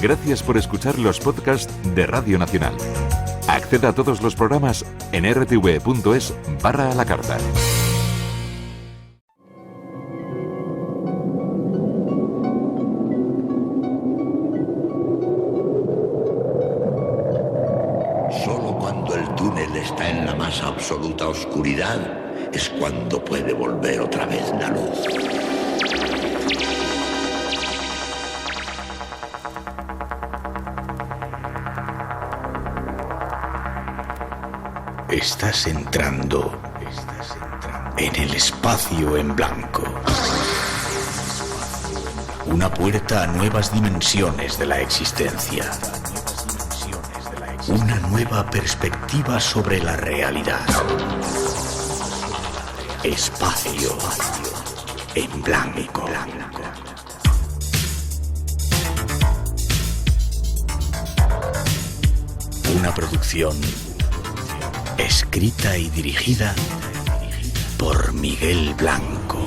Gracias por escuchar los podcasts de Radio Nacional. Acceda a todos los programas en rtv.es/a la carta. Solo cuando el túnel está en la más absoluta oscuridad es cuando puede volver otra vez la luz. Estás entrando en el espacio en blanco. Una puerta a nuevas dimensiones de la existencia. Una nueva perspectiva sobre la realidad. Espacio en blanco. Una producción escrita y dirigida por Miguel Blanco.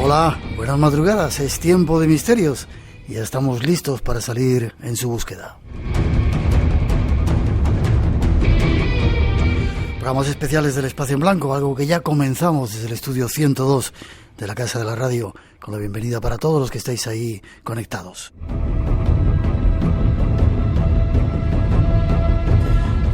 Hola, buenas madrugadas, es tiempo de misterios y ya estamos listos para salir en su búsqueda. Programas especiales del Espacio en Blanco, algo que ya comenzamos desde el estudio 102 de la Casa de la Radio, con la bienvenida para todos los que estáis ahí conectados.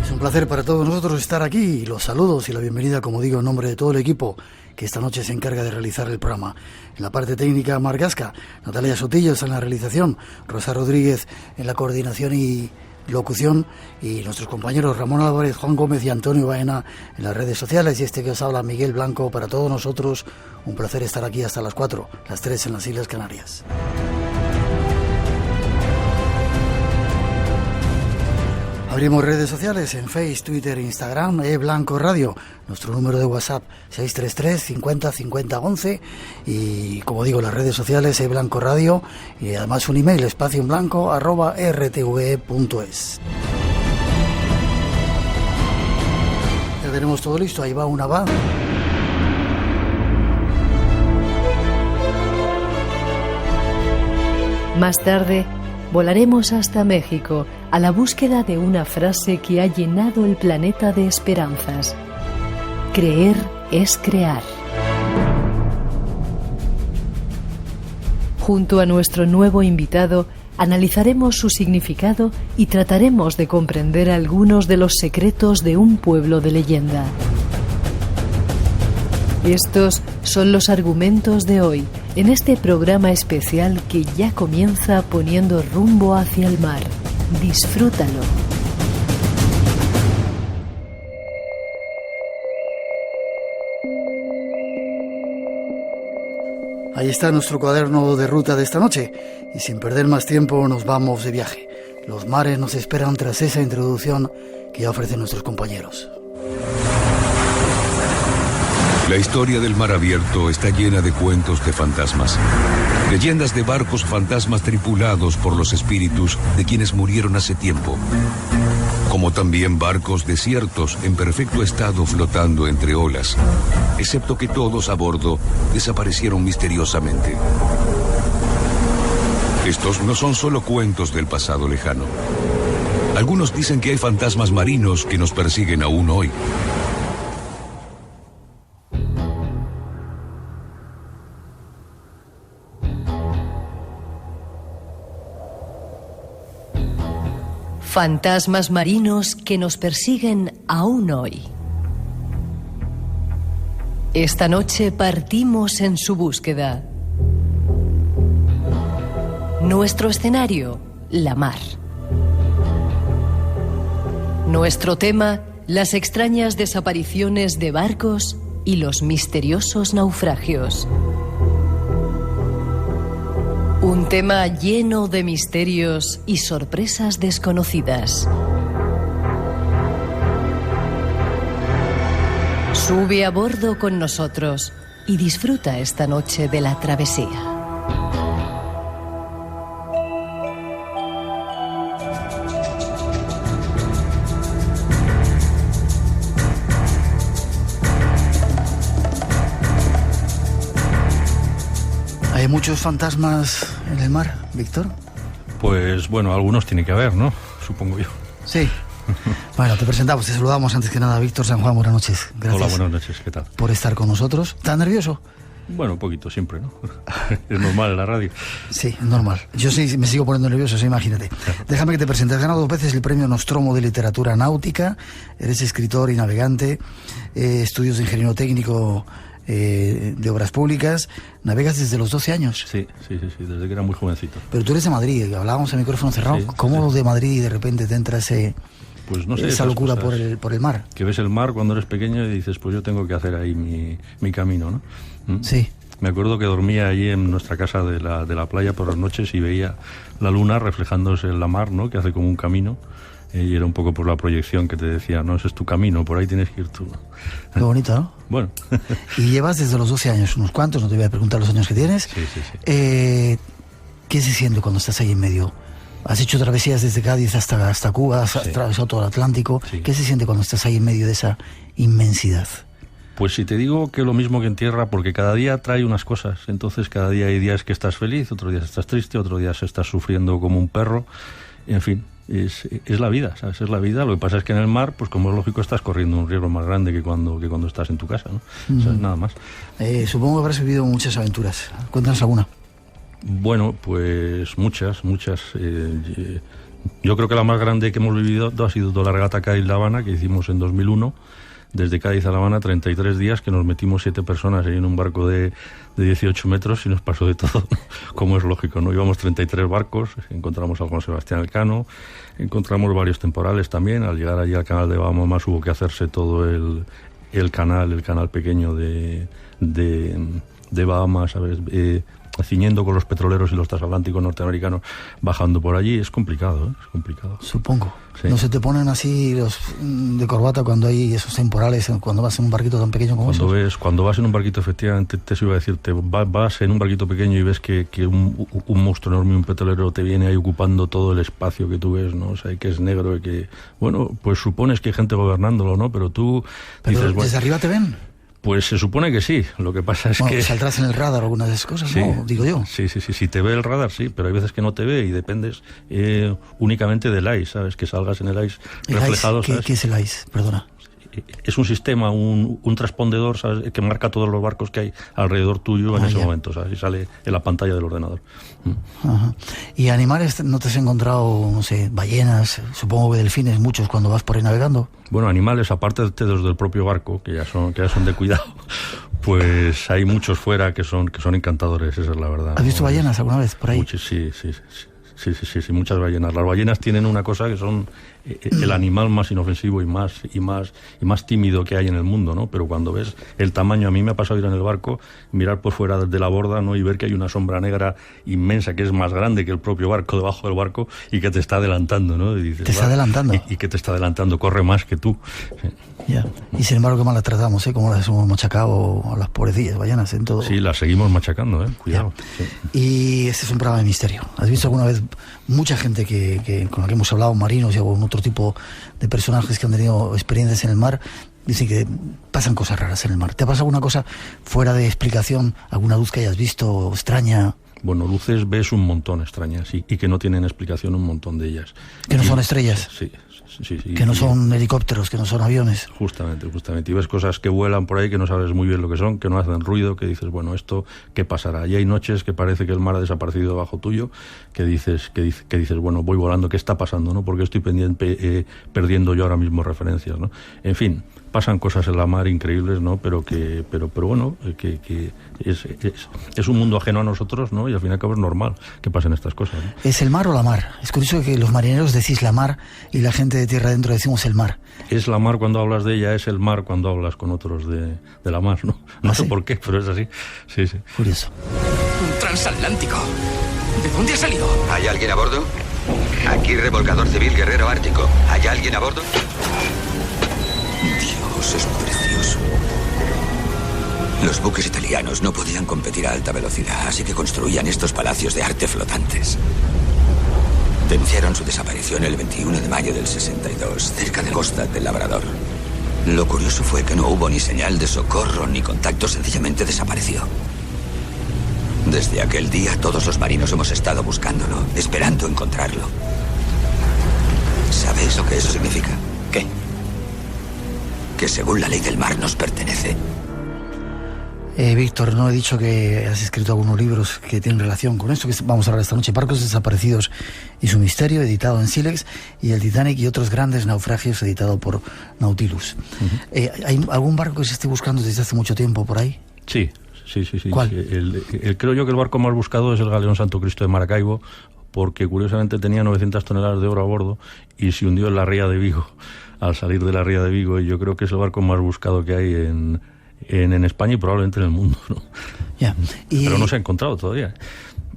Es un placer para todos nosotros estar aquí y los saludos y la bienvenida, como digo, en nombre de todo el equipo que esta noche se encarga de realizar el programa. En la parte técnica, Mar Gasca, Natalia Sotillos en la realización, Rosa Rodríguez en la coordinación y locución, y nuestros compañeros Ramón Álvarez, Juan Gómez y Antonio Baena en las redes sociales, y este que os habla, Miguel Blanco. Para todos nosotros un placer estar aquí hasta las 4, las 3 en las Islas Canarias. Abrimos redes sociales en Facebook, Twitter e Instagram, Blanco Radio, nuestro número de WhatsApp 633 50 50 11, y como digo, las redes sociales Blanco Radio, y además un email espacioenblanco@rtv.es. Ya tenemos todo listo, ahí va una va. Más tarde volaremos hasta México a la búsqueda de una frase que ha llenado el planeta de esperanzas. Creer es crear. Junto a nuestro nuevo invitado, analizaremos su significado y trataremos de comprender algunos de los secretos de un pueblo de leyenda. Estos son los argumentos de hoy, en este programa especial que ya comienza poniendo rumbo hacia el mar. Disfrútalo. Ahí está nuestro cuaderno de ruta de esta noche, y sin perder más tiempo nos vamos de viaje. Los mares nos esperan tras esa introducción que ya ofrecen nuestros compañeros. La historia del mar abierto está llena de cuentos de fantasmas. Leyendas de barcos fantasmas tripulados por los espíritus de quienes murieron hace tiempo. Como también barcos desiertos en perfecto estado flotando entre olas, excepto que todos a bordo desaparecieron misteriosamente. Estos no son solo cuentos del pasado lejano. Algunos dicen que hay fantasmas marinos que nos persiguen aún hoy. Fantasmas marinos que nos persiguen aún hoy. Esta noche partimos en su búsqueda. Nuestro escenario, la mar. Nuestro tema, las extrañas desapariciones de barcos y los misteriosos naufragios. Un tema lleno de misterios y sorpresas desconocidas. Sube a bordo con nosotros y disfruta esta noche de la travesía. ¿Hay muchos fantasmas en el mar, Víctor? Pues bueno, algunos tiene que haber, ¿no? Supongo yo. Sí. Bueno, te presentamos, te saludamos antes que nada, Víctor San Juan, buenas noches. Gracias. Hola, buenas noches, ¿qué tal? Por estar con nosotros. ¿Estás nervioso? Bueno, un poquito siempre, ¿no? Es normal en la radio. Sí, normal. Yo sí me sigo poniendo nervioso, sí, imagínate. Déjame que te presente. Has ganado 2 veces el premio Nostromo de Literatura Náutica. Eres escritor y navegante. Estudios de ingeniero técnico de obras públicas. Navegas desde los 12 años. Sí, desde que era muy jovencito. Pero tú eres de Madrid, hablábamos a micrófono cerrado. Sí, ¿Cómo de Madrid de repente te entra pues no sé, esa locura por el mar? Que ves el mar cuando eres pequeño y dices, pues yo tengo que hacer ahí mi camino, ¿no? Sí. Me acuerdo que dormía allí en nuestra casa de la playa por las noches y veía la luna reflejándose en la mar, ¿no? Que hace como un camino. Y era un poco por la proyección que te decía, no, ese es tu camino, por ahí tienes que ir tú. Qué bonito, ¿no? Bueno. Y llevas desde los 12 años, unos cuantos, no te voy a preguntar los años que tienes. Sí. ¿Qué se siente cuando estás ahí en medio? Has hecho travesías desde Cádiz hasta Cuba, has atravesado todo el Atlántico. Sí. ¿Qué se siente cuando estás ahí en medio de esa inmensidad? Pues si te digo que lo mismo que en tierra, porque cada día trae unas cosas. Entonces cada día hay días que estás feliz, otros días estás triste, otros días estás sufriendo como un perro. En fin, es la vida, ¿sabes? Es la vida. Lo que pasa es que en el mar, pues como es lógico, estás corriendo un riesgo más grande que cuando estás en tu casa, ¿no? O sea, nada más. Supongo que habrás vivido muchas aventuras. Cuéntanos alguna. Bueno, pues muchas. Yo creo que la más grande que hemos vivido ha sido toda la regata Cádiz-La Habana, que hicimos en 2001. Desde Cádiz a La Habana, 33 días, que nos metimos 7 personas ahí en un barco de 18 metros y nos pasó de todo, ¿no? Como es lógico, ¿no? Íbamos 33 barcos, encontramos al Juan Sebastián Elcano, encontramos varios temporales también. Al llegar allí al canal de Bahamas hubo que hacerse todo el canal pequeño de Bahamas, ¿sabes? Ciñendo con los petroleros y los transatlánticos norteamericanos, bajando por allí. Es complicado, ¿eh? Es complicado. Supongo. Sí. ¿No se te ponen así los de corbata cuando hay esos temporales, cuando vas en un barquito tan pequeño como esos? Cuando vas en un barquito, efectivamente, te iba a decir, vas en un barquito pequeño y ves que un monstruo enorme, un petrolero, te viene ahí ocupando todo el espacio que tú ves, ¿no? O sea, que es negro y que... Bueno, pues supones que hay gente gobernándolo, ¿no? Pero tú dices... ¿Desde bueno, arriba te ven? Pues se supone que sí, lo que pasa es que... Saldrás en el radar algunas de esas cosas, sí, ¿no? Digo yo. Sí, si te ve el radar, sí, pero hay veces que no te ve y dependes únicamente del ICE, ¿sabes? Que salgas en el ICE reflejado, ¿sabes? ¿Qué es el ICE? Perdona. Es un sistema, un transpondedor, ¿sabes? Que marca todos los barcos que hay alrededor tuyo en ese momento, ¿sabes? Y sale en la pantalla del ordenador. Ajá. ¿Y animales no te has encontrado, no sé, ballenas, supongo que delfines, muchos cuando vas por ahí navegando? Bueno, animales, aparte de los del propio barco, que ya son de cuidado, pues hay muchos fuera que son encantadores, esa es la verdad. ¿Has visto ballenas alguna vez por ahí? Muchos, sí, muchas ballenas. Las ballenas tienen una cosa que son el animal más inofensivo y más tímido que hay en el mundo, ¿no? Pero cuando ves el tamaño, a mí me ha pasado ir en el barco, mirar por fuera de la borda, ¿no? Y ver que hay una sombra negra inmensa que es más grande que el propio barco debajo del barco y que te está adelantando, ¿no? Y dices, ¿te está adelantando? Y que te está adelantando, corre más que tú. Sí. Ya. Y sin embargo, qué mal las tratamos, ¿eh? Como las hemos machacado a las pobrecillas ballenas en todo. Sí, las seguimos machacando, ¿eh? Cuidado. Sí. Y este es un programa de misterio. ¿Has visto alguna vez mucha gente con la que hemos hablado, marinos y algún otro tipo de personajes que han tenido experiencias en el mar? Dicen que pasan cosas raras en el mar. ¿Te ha pasado alguna cosa fuera de explicación? ¿Alguna luz que hayas visto extraña? Bueno, luces ves un montón extrañas y que no tienen explicación un montón de ellas. ¿Que no son estrellas? Sí. Que no son helicópteros, que no son aviones. Justamente. Y ves cosas que vuelan por ahí que no sabes muy bien lo que son, que no hacen ruido, que dices, bueno, ¿esto qué pasará? Y hay noches que parece que el mar ha desaparecido debajo tuyo, que dices, bueno, voy volando, ¿qué está pasando? ¿No? Porque estoy perdiendo yo ahora mismo referencias, ¿no? En fin, pasan cosas en la mar increíbles, ¿no? Pero bueno, que es un mundo ajeno a nosotros, ¿no? Y al fin y al cabo es normal que pasen estas cosas, ¿no? ¿Es el mar o la mar? Es curioso que los marineros decís la mar y la gente de tierra adentro decimos el mar. Es la mar cuando hablas de ella, es el mar cuando hablas con otros de la mar, ¿no? No sé por qué, pero es así. Sí. Curioso. Un transatlántico. ¿De dónde ha salido? ¿Hay alguien a bordo? Aquí remolcador civil Guerrero Ártico. ¿Hay alguien a bordo? Dios, es precioso. Los buques italianos no podían competir a alta velocidad, así que construían estos palacios de arte flotantes. Denunciaron su desaparición el 21 de mayo del 62, cerca de la costa del Labrador. Lo curioso fue que no hubo ni señal de socorro ni contacto, sencillamente desapareció. Desde aquel día todos los marinos hemos estado buscándolo, esperando encontrarlo. ¿Sabéis lo que eso significa? ¿Qué? Que según la ley del mar nos pertenece. Víctor, no he dicho que has escrito algunos libros que tienen relación con esto que vamos a hablar esta noche: Barcos desaparecidos y su misterio, editado en Silex, y el Titanic y otros grandes naufragios, editado por Nautilus. ¿Hay algún barco que se esté buscando desde hace mucho tiempo por ahí? Sí. ¿Cuál? Creo yo que el barco más buscado es el galeón Santo Cristo de Maracaibo, porque curiosamente tenía 900 toneladas de oro a bordo y se hundió en la ría de Vigo, al salir de la ría de Vigo, y yo creo que es el barco más buscado que hay en España y probablemente en el mundo, ¿no? Ya. Pero no se ha encontrado todavía.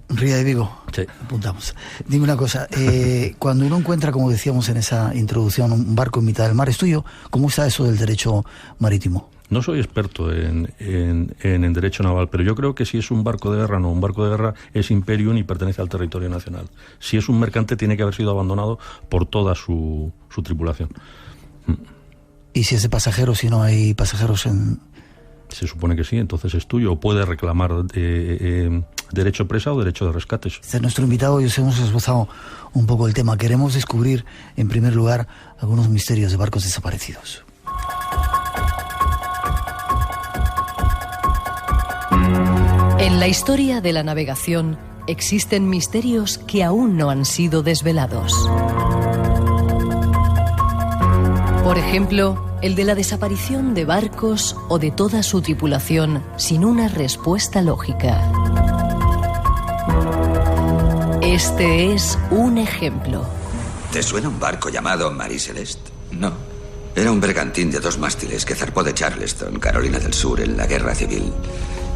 Ría de Vigo. Sí. Apuntamos. Dime una cosa, cuando uno encuentra, como decíamos en esa introducción, un barco en mitad del mar, ¿es tuyo? ¿Cómo está eso del derecho marítimo? No soy experto en derecho naval, pero yo creo que si es un barco de guerra, no. Un barco de guerra es imperium y pertenece al territorio nacional. Si es un mercante, tiene que haber sido abandonado por toda su tripulación. ¿Y si es de pasajeros, si no hay pasajeros en...? Se supone que sí, entonces es tuyo, o puede reclamar derecho presa o derecho de rescate. Nuestro invitado y os hemos esbozado un poco el tema. Queremos descubrir, en primer lugar, algunos misterios de barcos desaparecidos. En la historia de la navegación existen misterios que aún no han sido desvelados. Por ejemplo, el de la desaparición de barcos o de toda su tripulación sin una respuesta lógica. Este es un ejemplo. ¿Te suena un barco llamado Marie Celeste? No. Era un bergantín de 2 mástiles que zarpó de Charleston, Carolina del Sur, en la Guerra Civil.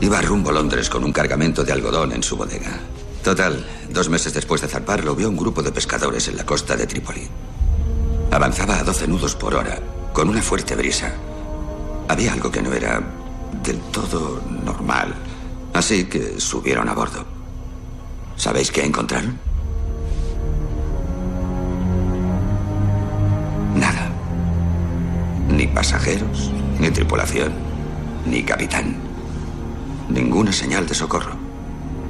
Iba rumbo a Londres con un cargamento de algodón en su bodega. Total, 2 meses después de zarpar, lo vio un grupo de pescadores en la costa de Trípoli. Avanzaba a 12 nudos por hora, con una fuerte brisa. Había algo que no era del todo normal, así que subieron a bordo. ¿Sabéis qué encontraron? Nada. Ni pasajeros, ni tripulación, ni capitán. Ninguna señal de socorro.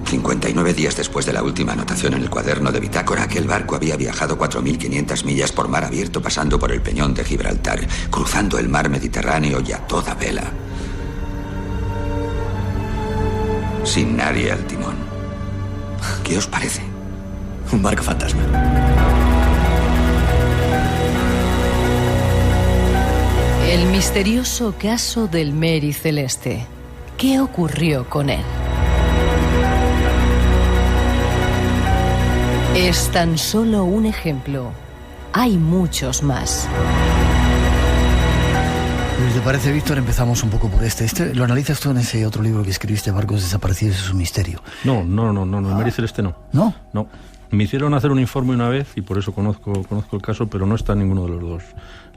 59 días después de la última anotación en el cuaderno de bitácora, aquel barco había viajado 4.500 millas por mar abierto, pasando por el peñón de Gibraltar, cruzando el mar Mediterráneo y a toda vela. Sin nadie al timón. ¿Qué os parece? Un barco fantasma. El misterioso caso del Marie Celeste. ¿Qué ocurrió con él? Es tan solo un ejemplo. Hay muchos más. Pues, ¿te parece, Víctor? Empezamos un poco por este. ¿Lo analizas tú en ese otro libro que escribiste, Barcos desaparecidos y su misterio? No, el Marie Celeste no. ¿No? No. Me hicieron hacer un informe una vez y por eso conozco el caso, pero no está en ninguno de los 2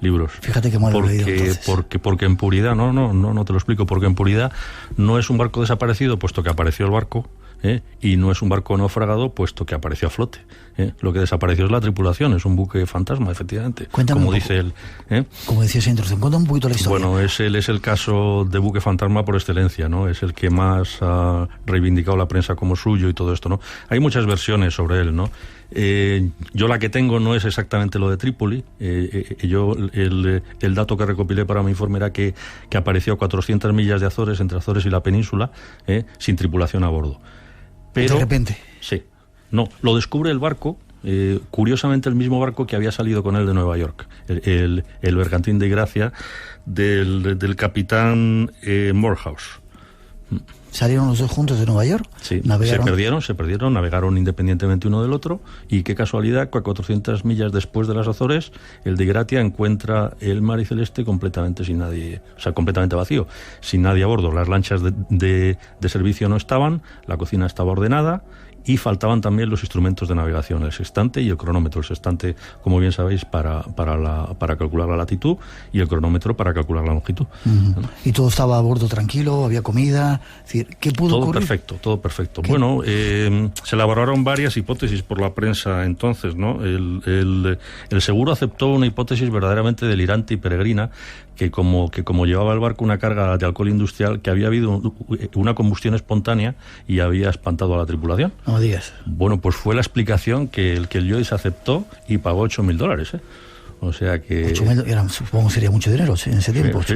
libros. Fíjate que mal lo he leído, entonces. Porque en puridad, no te lo explico, porque en puridad no es un barco desaparecido, puesto que apareció el barco, y no es un barco naufragado, puesto que apareció a flote. Lo que desapareció es la tripulación, es un buque fantasma, efectivamente. Cuéntame como un poco, dice él. Como decía esa introducción, cuéntame un poquito la historia. Bueno, es el caso de buque fantasma por excelencia, ¿no? Es el que más ha reivindicado la prensa como suyo y todo esto, ¿no? Hay muchas versiones sobre él, ¿no? Yo la que tengo no es exactamente lo de Trípoli. El dato que recopilé para mi informe era que apareció a 400 millas de Azores, entre Azores y la península, sin tripulación a bordo. Pero, de repente. Sí. No, lo descubre el barco, curiosamente el mismo barco que había salido con él de Nueva York, el bergantín de Gracia del capitán Morehouse. ¿Salieron los 2 juntos de Nueva York? Sí, se perdieron, navegaron independientemente uno del otro, y qué casualidad que a 400 millas después de las Azores, el de Gratia encuentra el Marie Celeste completamente sin nadie, o sea, completamente vacío, sin nadie a bordo. Las lanchas de servicio no estaban, la cocina estaba ordenada, y faltaban también los instrumentos de navegación, el sextante y el cronómetro. El sextante, como bien sabéis, para calcular la latitud, y el cronómetro para calcular la longitud. Uh-huh. ¿Y todo estaba a bordo tranquilo? ¿Había comida? Es decir, ¿qué pudo ocurrir? Todo perfecto. ¿Qué? Bueno, se elaboraron varias hipótesis por la prensa entonces, ¿no? El seguro aceptó una hipótesis verdaderamente delirante y peregrina, que como llevaba el barco una carga de alcohol industrial, que había habido una combustión espontánea y había espantado a la tripulación. No me digas. Bueno, pues fue la explicación que el Joyce aceptó y pagó $8.000, ¿eh? O sea que... 8.000, supongo que sería mucho dinero en ese tiempo. Sí,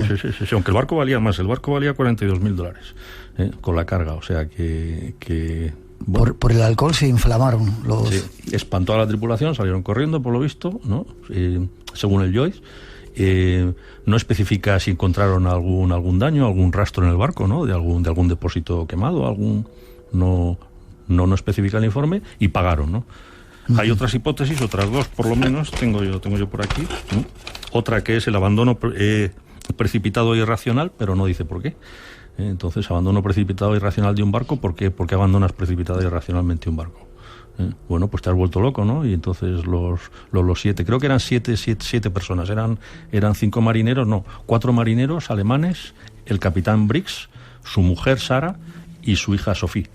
aunque el barco valía más, el barco valía $42.000, con la carga, o sea que bueno. Por el alcohol se inflamaron los... Sí, espantó a la tripulación, salieron corriendo, por lo visto, ¿no? Según el Joyce. No especifica si encontraron algún daño, algún rastro en el barco, ¿no? De algún depósito quemado, no especifica el informe, y pagaron, ¿no? Hay otras hipótesis, otras dos por lo menos, tengo yo por aquí, ¿no? Otra que es el abandono precipitado e irracional, pero no dice por qué. Entonces, abandono precipitado e irracional de un barco, ¿por qué abandonas precipitada e irracionalmente un barco? Bueno, pues te has vuelto loco, ¿no? Y entonces los 7, creo que eran siete personas, eran 5 marineros, no, 4 marineros alemanes, el capitán Briggs, su mujer Sara y su hija Sophie.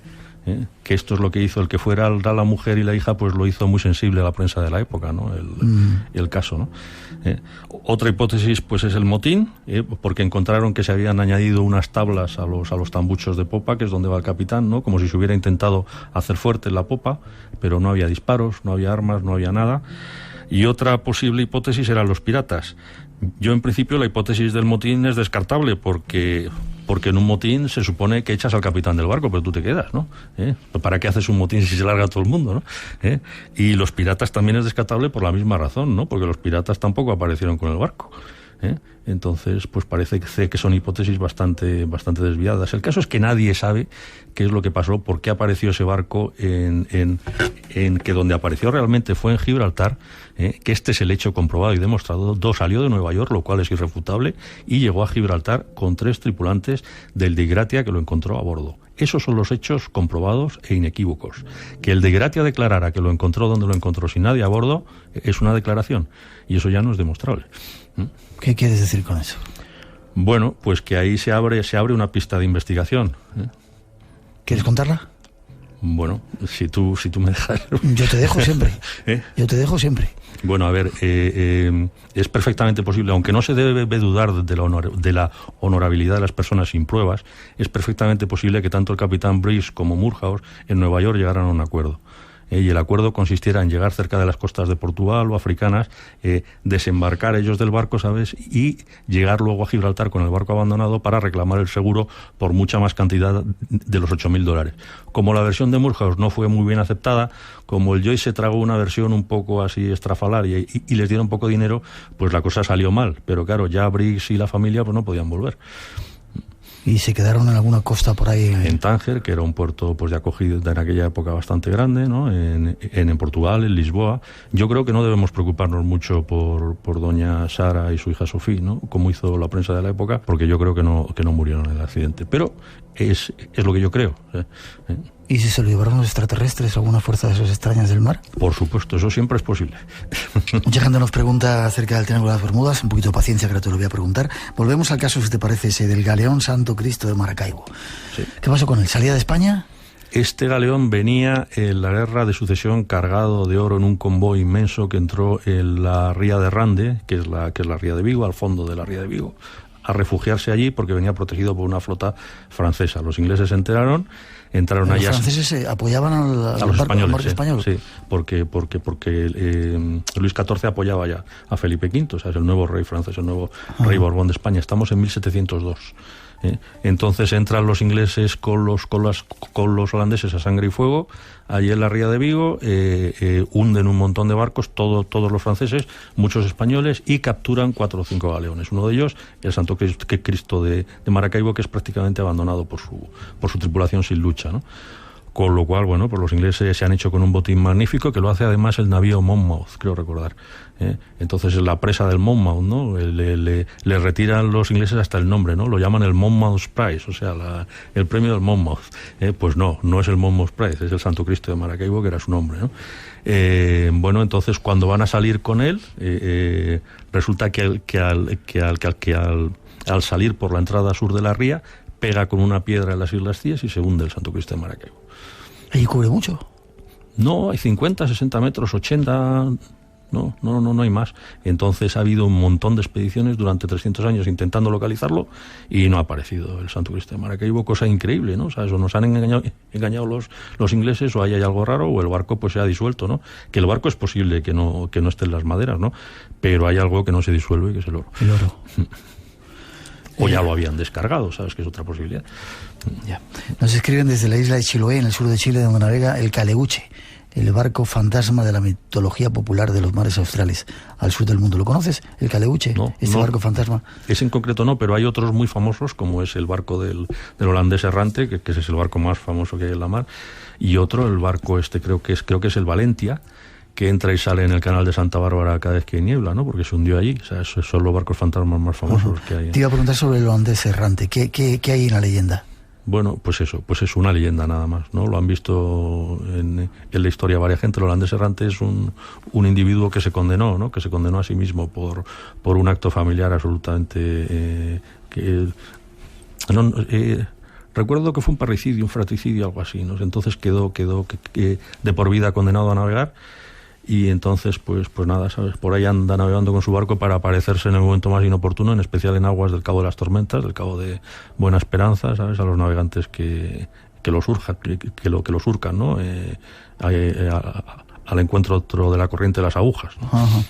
Que esto es lo que hizo el que fuera la mujer y la hija, pues lo hizo muy sensible a la prensa de la época, ¿no? El caso, ¿no? Otra hipótesis, pues es el motín, porque encontraron que se habían añadido unas tablas a los tambuchos de popa, que es donde va el capitán, ¿no? Como si se hubiera intentado hacer fuerte en la popa, pero no había disparos, no había armas, no había nada. Y otra posible hipótesis eran los piratas. Yo, en principio, la hipótesis del motín es descartable, porque en un motín se supone que echas al capitán del barco, pero tú te quedas, ¿no? ¿Para qué haces un motín si se larga todo el mundo, no? Y los piratas también es descartable por la misma razón, ¿no? Porque los piratas tampoco aparecieron con el barco. Entonces, pues parece que son hipótesis bastante desviadas. El caso es que nadie sabe qué es lo que pasó, por qué apareció ese barco en que donde apareció realmente fue en Gibraltar, que este es el hecho comprobado y demostrado. Salió de Nueva York, lo cual es irrefutable, y llegó a Gibraltar con 3 tripulantes del de Gratia que lo encontró a bordo. Esos son los hechos comprobados e inequívocos. Que el de Gratia declarara que lo encontró donde lo encontró sin nadie a bordo es una declaración, y eso ya no es demostrable. ¿Qué quieres decir con eso? Bueno, pues que ahí se abre una pista de investigación. ¿Quieres contarla? Bueno, si tú me dejas. Yo te dejo siempre. Yo te dejo siempre. Bueno, a ver, es perfectamente posible, aunque no se debe dudar de la honorabilidad de las personas sin pruebas, es perfectamente posible que tanto el capitán Briggs como Murhouse en Nueva York llegaran a un acuerdo. Y el acuerdo consistiera en llegar cerca de las costas de Portugal o africanas, desembarcar ellos del barco, ¿sabes?, y llegar luego a Gibraltar con el barco abandonado para reclamar el seguro por mucha más cantidad de los $8.000. Como la versión de Murhouse no fue muy bien aceptada, como el Joyce se tragó una versión un poco así estrafalaria y les dieron poco dinero, pues la cosa salió mal. Pero claro, ya Briggs y la familia pues no podían volver. ¿Y se quedaron en alguna costa por ahí? En Tánger, que era un puerto pues de acogida en aquella época bastante grande, ¿no? En Portugal, en Lisboa. Yo creo que no debemos preocuparnos mucho por doña Sara y su hija Sofía, ¿no? Como hizo la prensa de la época, porque yo creo que no murieron en el accidente. Pero es lo que yo creo. ¿Y si se lo llevaron los extraterrestres o alguna fuerza de esas extrañas del mar? Por supuesto, eso siempre es posible. Mucha gente nos pregunta acerca del Triángulo de las Bermudas, un poquito de paciencia que ahora te lo voy a preguntar. Volvemos al caso, si te parece, ese del galeón Santo Cristo de Maracaibo. Sí. ¿Qué pasó con él? ¿Salía de España? Este galeón venía en la guerra de sucesión cargado de oro en un convoy inmenso que entró en la ría de Rande, que es la ría de Vigo, al fondo de la ría de Vigo, a refugiarse allí porque venía protegido por una flota francesa. Los ingleses se enteraron, entraron allá. Los franceses apoyaban a los españoles, español. Sí, porque Luis XIV apoyaba ya a Felipe V, o sea, es el nuevo rey francés, el nuevo rey Borbón de España. Estamos en 1702. Entonces entran los ingleses con los holandeses a sangre y fuego allí en la ría de Vigo, hunden un montón de barcos, todos los franceses, muchos españoles, y capturan 4 o 5 galeones. Uno de ellos, el Santo Cristo de Maracaibo, que es prácticamente abandonado por su tripulación sin lucha, ¿no? Con lo cual, bueno, pues los ingleses se han hecho con un botín magnífico, que lo hace además el navío Monmouth, creo recordar. Entonces es la presa del Monmouth, ¿no? Le retiran los ingleses hasta el nombre, ¿no? Lo llaman el Monmouth Prize, o sea, el premio del Monmouth. Pues no es el Monmouth Prize, es el Santo Cristo de Maracaibo, que era su nombre, ¿no? Bueno, entonces cuando van a salir con él, resulta que al salir por la entrada sur de la ría, pega con una piedra en las Islas Cíes y se hunde el Santo Cristo de Maracaibo. ¿Allí cubre mucho? No, hay 50, 60 metros, 80... No hay más. Entonces ha habido un montón de expediciones durante 300 años intentando localizarlo y no ha aparecido el Santo Cristo de Maracaibo, cosa increíble, ¿no? O sea, eso nos han engañado los ingleses, o ahí hay algo raro, o el barco pues se ha disuelto, ¿no? Que el barco es posible que no esté en las maderas, ¿no? Pero hay algo que no se disuelve, que es el oro. El oro. O ya lo habían descargado, ¿sabes? Que es otra posibilidad. Ya. Nos escriben desde la isla de Chiloé, en el sur de Chile, donde navega el Caleuche, el barco fantasma de la mitología popular de los mares australes, al sur del mundo. ¿Lo conoces, el Caleuche? No, barco fantasma. Ese en concreto no, pero hay otros muy famosos, como es el barco del holandés errante, que ese es el barco más famoso que hay en la mar, y otro, el barco creo que es el Valentia, que entra y sale en el canal de Santa Bárbara cada vez que hay niebla, ¿no? Porque se hundió allí. O sea, esos son los barcos fantasmas más famosos que hay. Te iba a preguntar sobre el holandés errante. ¿Qué hay en la leyenda? Bueno, pues es una leyenda nada más, ¿no? Lo han visto en la historia varias gente. El holandés errante es un individuo que se condenó, ¿no? Que se condenó a sí mismo por un acto familiar absolutamente... recuerdo que fue un parricidio, un fratricidio, algo así, ¿no? Entonces quedó de por vida condenado a navegar. Y entonces, pues nada, ¿sabes? Por ahí anda navegando con su barco para aparecerse en el momento más inoportuno, en especial en aguas del Cabo de las Tormentas, del Cabo de Buena Esperanza, ¿sabes? A los navegantes que lo surcan, ¿no? Al encuentro de la corriente de las agujas, ¿no? Ajá.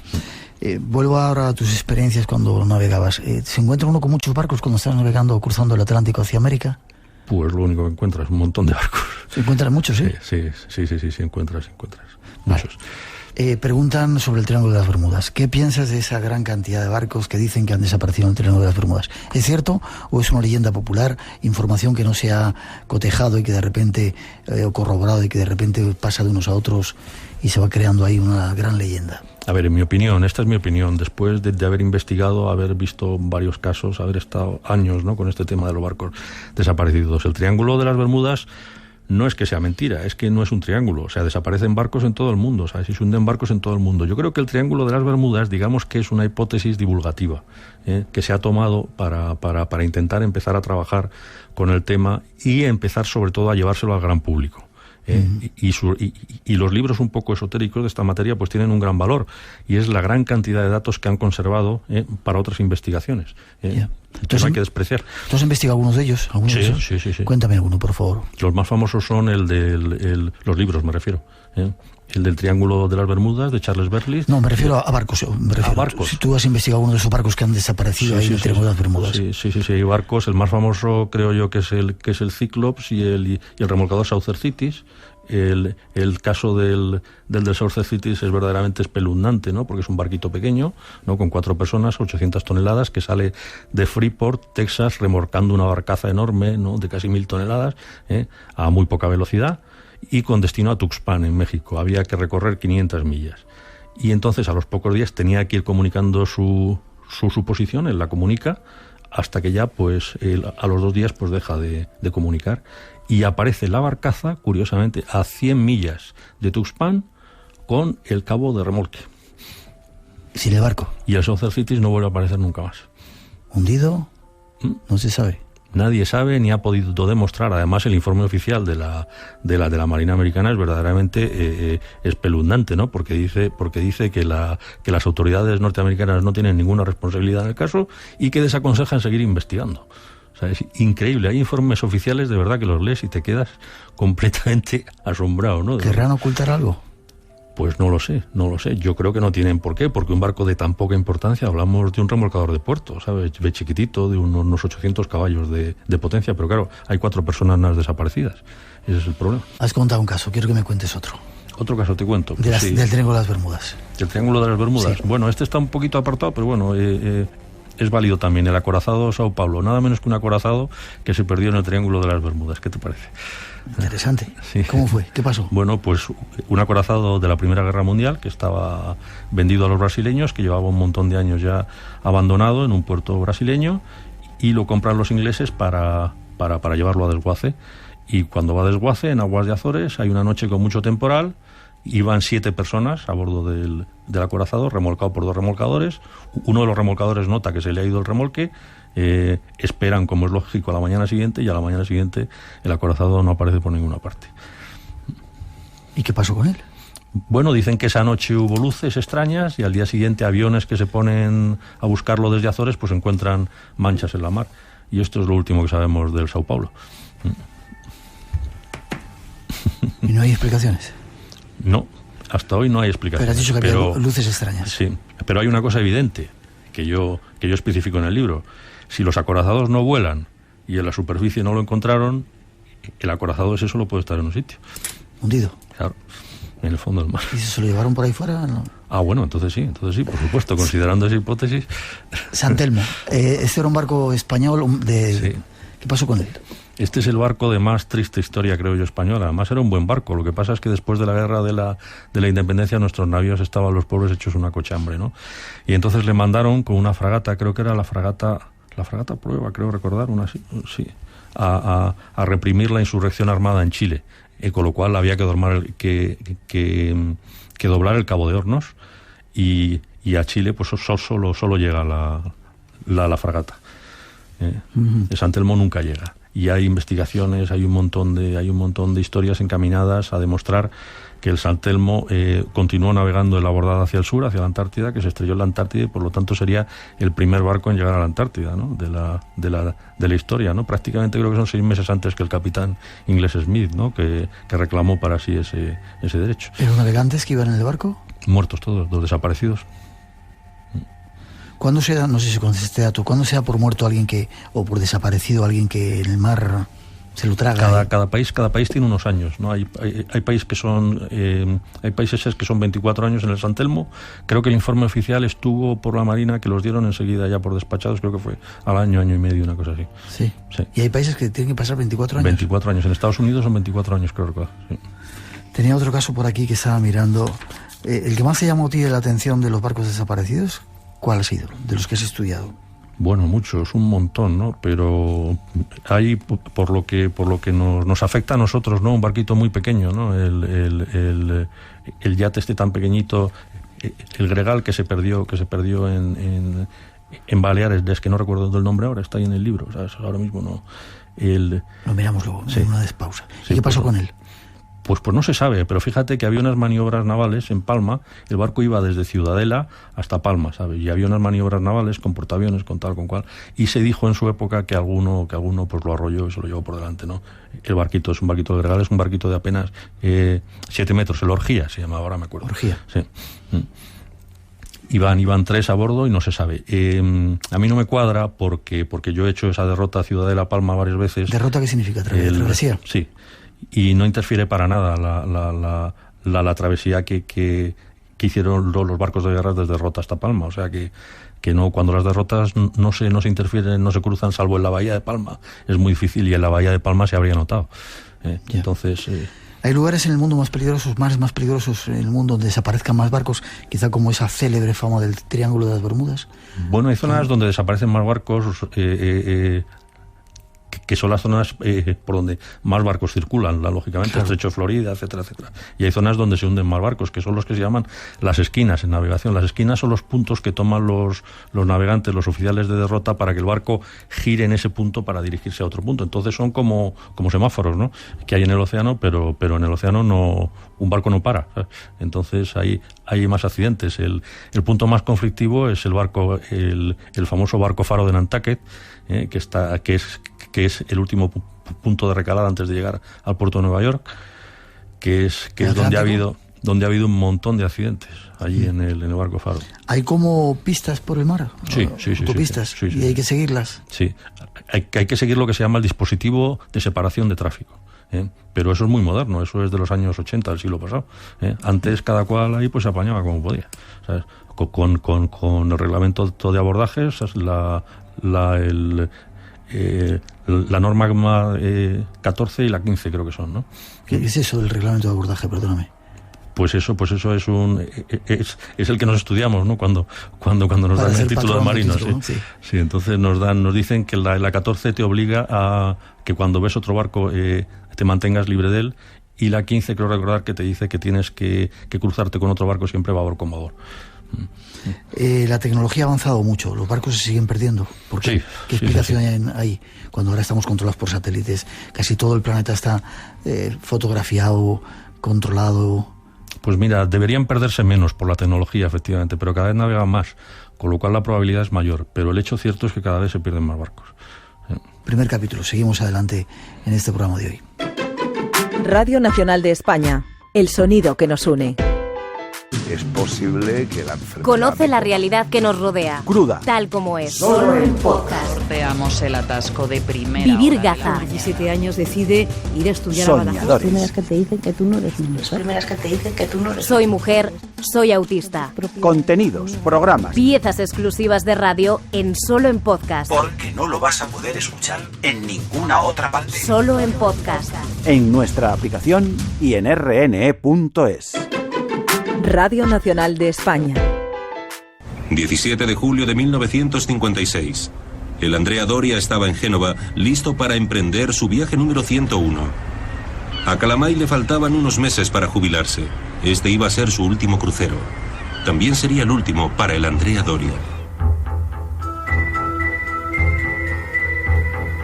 Vuelvo ahora a tus experiencias cuando navegabas. ¿Se encuentra uno con muchos barcos cuando estás navegando o cruzando el Atlántico hacia América? Pues lo único que encuentras, un montón de barcos. ¿Se encuentran muchos, sí? Sí, encuentras vale. Muchos. Preguntan sobre el Triángulo de las Bermudas. ¿Qué piensas de esa gran cantidad de barcos que dicen que han desaparecido en el Triángulo de las Bermudas? ¿Es cierto o es una leyenda popular, información que no se ha cotejado y que de repente, o corroborado, y que de repente pasa de unos a otros y se va creando ahí una gran leyenda? A ver, en mi opinión, esta es mi opinión, después de haber investigado, haber visto varios casos, haber estado años, ¿no?, con este tema de los barcos desaparecidos. El Triángulo de las Bermudas no es que sea mentira, es que no es un triángulo. O sea, desaparecen barcos en todo el mundo, o sea, se hunden barcos en todo el mundo. Yo creo que el Triángulo de las Bermudas, digamos que es una hipótesis divulgativa, que se ha tomado para intentar empezar a trabajar con el tema y empezar sobre todo a llevárselo al gran público. Y los libros un poco esotéricos de esta materia pues tienen un gran valor, y es la gran cantidad de datos que han conservado para otras investigaciones, que no hay que despreciar. ¿Tú has investigado algunos de ellos? Sí. Cuéntame alguno, por favor. Los más famosos son los libros, me refiero, el del Triángulo de las Bermudas, de Charles Berlitz. No, me refiero a barcos. A barcos. Si tú has investigado alguno de esos barcos que han desaparecido ahí en el Triángulo de las Bermudas. Sí, hay barcos. El más famoso creo yo que es el Cyclops y el remolcador Southern Cities. El caso del Southern Cities es verdaderamente espeluznante, ¿no? Porque es un barquito pequeño, ¿no?, con 4 personas, 800 toneladas, que sale de Freeport, Texas, remolcando una barcaza enorme, ¿no?, de casi 1000 toneladas, a muy poca velocidad, y con destino a Tuxpan, en México. Había que recorrer 500 millas. Y entonces, a los pocos días, tenía que ir comunicando su posición. Él la comunica, hasta que ya, pues, a los 2 días, pues deja de comunicar. Y aparece la barcaza, curiosamente, a 100 millas de Tuxpan, con el cabo de remolque. ¿Sin el barco? Y el Southern Cities no vuelve a aparecer nunca más. ¿Hundido? No se sabe. Nadie sabe ni ha podido demostrar. Además, el informe oficial de la Marina Americana es verdaderamente espeluznante, ¿no? Porque dice que las autoridades norteamericanas no tienen ninguna responsabilidad en el caso y que desaconsejan seguir investigando. O sea, es increíble. Hay informes oficiales de verdad que los lees y te quedas completamente asombrado, ¿no? ¿Querrán ocultar algo? Pues no lo sé. Yo creo que no tienen por qué, porque un barco de tan poca importancia, hablamos de un remolcador de puerto, ¿sabes? De chiquitito, de unos 800 caballos de potencia, pero claro, hay 4 personas desaparecidas. Ese es el problema. Has contado un caso, quiero que me cuentes otro. Otro caso te cuento. Pues del Triángulo de las Bermudas. ¿Del Triángulo de las Bermudas? Sí. Bueno, este está un poquito apartado, pero bueno, es válido también. El acorazado Sao Paulo, nada menos que un acorazado que se perdió en el Triángulo de las Bermudas. ¿Qué te parece? Interesante. Sí. ¿Cómo fue? ¿Qué pasó? Bueno, pues un acorazado de la Primera Guerra Mundial que estaba vendido a los brasileños, que llevaba un montón de años ya abandonado en un puerto brasileño, y lo compran los ingleses para llevarlo a desguace. Y cuando va a desguace, en aguas de Azores, hay una noche con mucho temporal. Iban 7 personas a bordo del acorazado, remolcado por 2 remolcadores. Uno de los remolcadores nota que se le ha ido el remolque. Esperan, como es lógico, a la mañana siguiente, y a la mañana siguiente el acorazado no aparece por ninguna parte. ¿Y qué pasó con él? Bueno, dicen que esa noche hubo luces extrañas y al día siguiente aviones que se ponen a buscarlo desde Azores pues encuentran manchas en la mar. Y esto es lo último que sabemos del Sao Paulo. ¿Y no hay explicaciones? No, hasta hoy no hay explicaciones. Pero has dicho que había luces extrañas. Sí, pero hay una cosa evidente que yo especifico en el libro. Si los acorazados no vuelan y en la superficie no lo encontraron, el acorazado ese solo puede estar en un sitio. Hundido. Claro, en el fondo del mar. ¿Y si se lo llevaron por ahí fuera? No. Ah, bueno, entonces sí, por supuesto, considerando esa hipótesis. San Telmo, este era un barco español de... Sí. ¿Qué pasó con él? Este es el barco de más triste historia, creo yo, española. Además era un buen barco. Lo que pasa es que después de la guerra de la independencia nuestros navíos estaban los pobres hechos una cochambre, ¿no? Y entonces le mandaron con una fragata, creo que era la fragata Prueba, creo recordar, a reprimir la insurrección armada en Chile. Con lo cual había que doblar el Cabo de Hornos y a Chile pues solo llega la fragata. San Telmo nunca llega. Y hay investigaciones, hay un montón de historias encaminadas a demostrar que el San Telmo continuó navegando en la bordada hacia el sur, hacia la Antártida, que se estrelló en la Antártida y por lo tanto sería el primer barco en llegar a la Antártida, ¿no? de la historia, ¿no? Prácticamente creo que son 6 meses antes que el capitán inglés Smith, ¿no? que reclamó para sí ese derecho. ¿Pero navegantes que iban en el barco? Muertos todos, los desaparecidos. ¿Cuándo se da, no sé si conoces este dato, cuándo se da por muerto alguien o por desaparecido alguien que en el mar se lo traga? Cada país tiene unos años, ¿no? Hay países que son 24 años en el San Telmo. Creo que el informe oficial estuvo por la Marina, que los dieron enseguida ya por despachados, creo que fue al año y medio, una cosa así. Sí. Y hay países que tienen que pasar 24 años. 24 años. En Estados Unidos son 24 años, creo recordar. Sí. Tenía otro caso por aquí que estaba mirando. El que más se llamó a ti la atención de los barcos desaparecidos, ¿cuál ha sido? De los que has estudiado. Bueno, muchos, un montón, ¿no? Pero hay, por lo que nos afecta a nosotros, ¿no? Un barquito muy pequeño, ¿no? El yate este tan pequeñito, el Gregal que se perdió en Baleares, es que no recuerdo el nombre ahora, está ahí en el libro, ¿sabes? Ahora mismo no. Lo miramos luego, sí. En una despausa. Sí, ¿Y qué pasó con él? Pues no se sabe, pero fíjate que había unas maniobras navales en Palma, el barco iba desde Ciudadela hasta Palma, ¿sabes? Y había unas maniobras navales con portaaviones, con tal, con cual, y se dijo en su época que alguno pues lo arrolló y se lo llevó por delante, ¿no? El barquito es un barquito de Gregal, es un barquito de apenas 7 metros, el Orgía se llamaba, ahora me acuerdo. Orgía. Sí. Iban 3 a bordo y no se sabe. A mí no me cuadra porque yo he hecho esa derrota Ciudadela-Palma varias veces. ¿Derrota qué significa? ¿Travesía? Sí. Y no interfiere para nada la travesía que hicieron los barcos de guerra desde Rota hasta Palma. O sea que no, cuando las derrotas no se interfieren, no se cruzan, salvo en la bahía de Palma. Es muy difícil y en la bahía de Palma se habría notado. Entonces... ¿Hay lugares en el mundo más peligrosos, mares más peligrosos en el mundo donde desaparezcan más barcos, quizá como esa célebre fama del Triángulo de las Bermudas? Bueno, hay zonas donde desaparecen más barcos... que son las zonas por donde más barcos circulan, lógicamente, claro. El Estrecho de Florida, etcétera, etcétera. Y hay zonas donde se hunden más barcos, que son los que se llaman las esquinas en navegación. Las esquinas son los puntos que toman los navegantes, los oficiales de derrota, para que el barco gire en ese punto para dirigirse a otro punto. Entonces son como semáforos, ¿no? Que hay en el océano, pero en el océano no, un barco no para, ¿sabes? Entonces hay más accidentes. El punto más conflictivo es el famoso barco faro de Nantucket, que es el último punto de recalada antes de llegar al puerto de Nueva York, que es donde ha habido un montón de accidentes allí en el barco faro. ¿Hay como pistas por el mar? Sí. Autopistas, sí, y hay que seguirlas. Sí, hay que seguir lo que se llama el dispositivo de separación de tráfico. Pero eso es muy moderno, eso es de los años 80 del siglo pasado. Antes cada cual ahí pues se apañaba como podía, ¿sabes? Con el reglamento de abordajes, la norma 14 y la 15 creo que son, ¿no? ¿Qué es eso del reglamento de abordaje? Perdóname. Pues eso es el que nos estudiamos, ¿no? Cuando nos dan el título de marino, sí. Entonces nos dicen que la 14 te obliga a que cuando ves otro barco te mantengas libre de él, y la 15 creo recordar que te dice que tienes que cruzarte con otro barco siempre babor con babor. La tecnología ha avanzado mucho, los barcos se siguen perdiendo. ¿Por qué? Sí, ¿Qué explicación hay cuando ahora estamos controlados por satélites? Casi todo el planeta está fotografiado, controlado. Pues mira, deberían perderse menos por la tecnología, efectivamente, pero cada vez navegan más, con lo cual la probabilidad es mayor. Pero el hecho cierto es que cada vez se pierden más barcos. Primer capítulo, seguimos adelante en este programa de hoy. Radio Nacional de España, el sonido que nos une. Es posible que la enfermedad... Conoce la realidad que nos rodea. Cruda. Tal como es. Solo en podcast. Sorteamos el atasco de primera. Vivir Gaza. Con 17 años decide ir a estudiar Soñadores. a Badajoz. Las primeras que te dicen que tú no eres mujer. Primeras que te dicen que tú no eres... Soy mujer, soy autista. Contenidos, programas. Piezas exclusivas de radio en Solo en Podcast. Porque no lo vas a poder escuchar en ninguna otra parte. Solo en Podcast. En nuestra aplicación y en rne.es. Radio Nacional de España. 17 de julio de 1956. El Andrea Doria estaba en Génova, listo para emprender su viaje número 101. A Calamay le faltaban unos meses para jubilarse. Este iba a ser su último crucero. También sería el último para el Andrea Doria.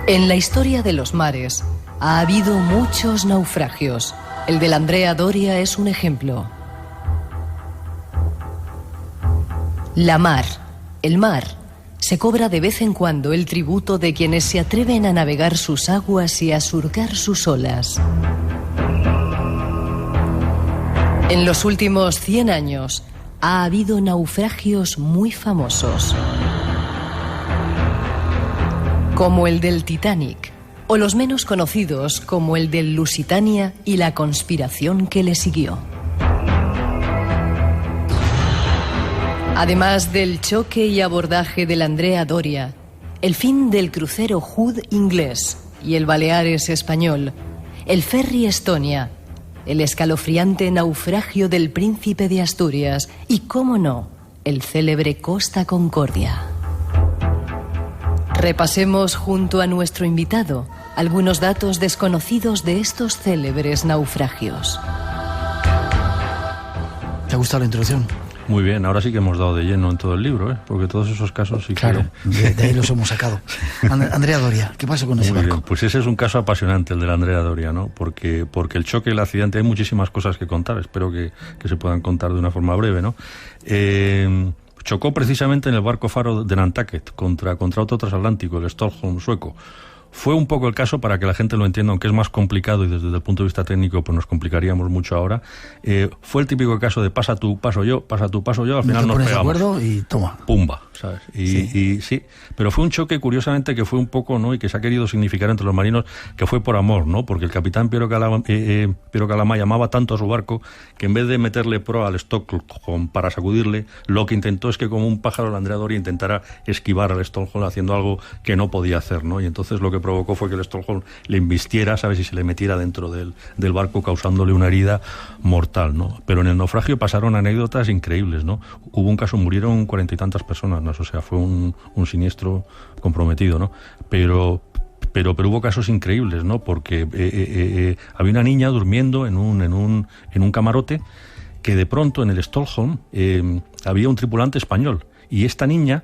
En la historia de los mares ha habido muchos naufragios. El del Andrea Doria es un ejemplo. La mar, el mar, se cobra de vez en cuando el tributo de quienes se atreven a navegar sus aguas y a surcar sus olas. En los últimos 100 años ha habido naufragios muy famosos, como el del Titanic, o los menos conocidos como el del Lusitania y la conspiración que le siguió. Además del choque y abordaje del Andrea Doria, el fin del crucero Hood inglés y el Baleares español, el ferry Estonia, el escalofriante naufragio del Príncipe de Asturias y, cómo no, el célebre Costa Concordia. Repasemos junto a nuestro invitado algunos datos desconocidos de estos célebres naufragios. ¿Te ha gustado la introducción? Muy bien, ahora sí que hemos dado de lleno en todo el libro, porque todos esos casos sí claro, que... de ahí los hemos sacado. Andrea Doria, ¿qué pasa con ese barco? Bien, pues ese es un caso apasionante, el del Andrea Doria, ¿no? Porque el choque y el accidente, hay muchísimas cosas que contar, espero que se puedan contar de una forma breve, ¿no? Chocó precisamente en el barco faro de Nantucket contra otro transatlántico, el Stockholm sueco. Fue un poco el caso, para que la gente lo entienda, aunque es más complicado y desde el punto de vista técnico pues nos complicaríamos mucho ahora. Fue el típico caso de pasa tú, paso yo, al final nos pegamos. De acuerdo y toma. Pumba, ¿sabes? Y sí, pero fue un choque, curiosamente, que fue un poco, ¿no? Y que se ha querido significar entre los marinos que fue por amor, ¿no? Porque el capitán Piero Calamay amaba tanto a su barco que en vez de meterle proa al Stockholm para sacudirle, lo que intentó es que, como un pájaro, el Andrea Doria intentara esquivar al Stockholm haciendo algo que no podía hacer, ¿no? Y entonces lo que provocó fue que el Stockholm le embistiera, ¿sabes? Y se le metiera dentro del barco, causándole una herida mortal, ¿no? Pero en el naufragio pasaron anécdotas increíbles, ¿no? Hubo un caso, murieron 40 y tantas personas, ¿no? O sea, fue un siniestro comprometido, ¿no? Pero hubo casos increíbles, ¿no? Porque había una niña durmiendo en un camarote que de pronto en el Stockholm había un tripulante español, y esta niña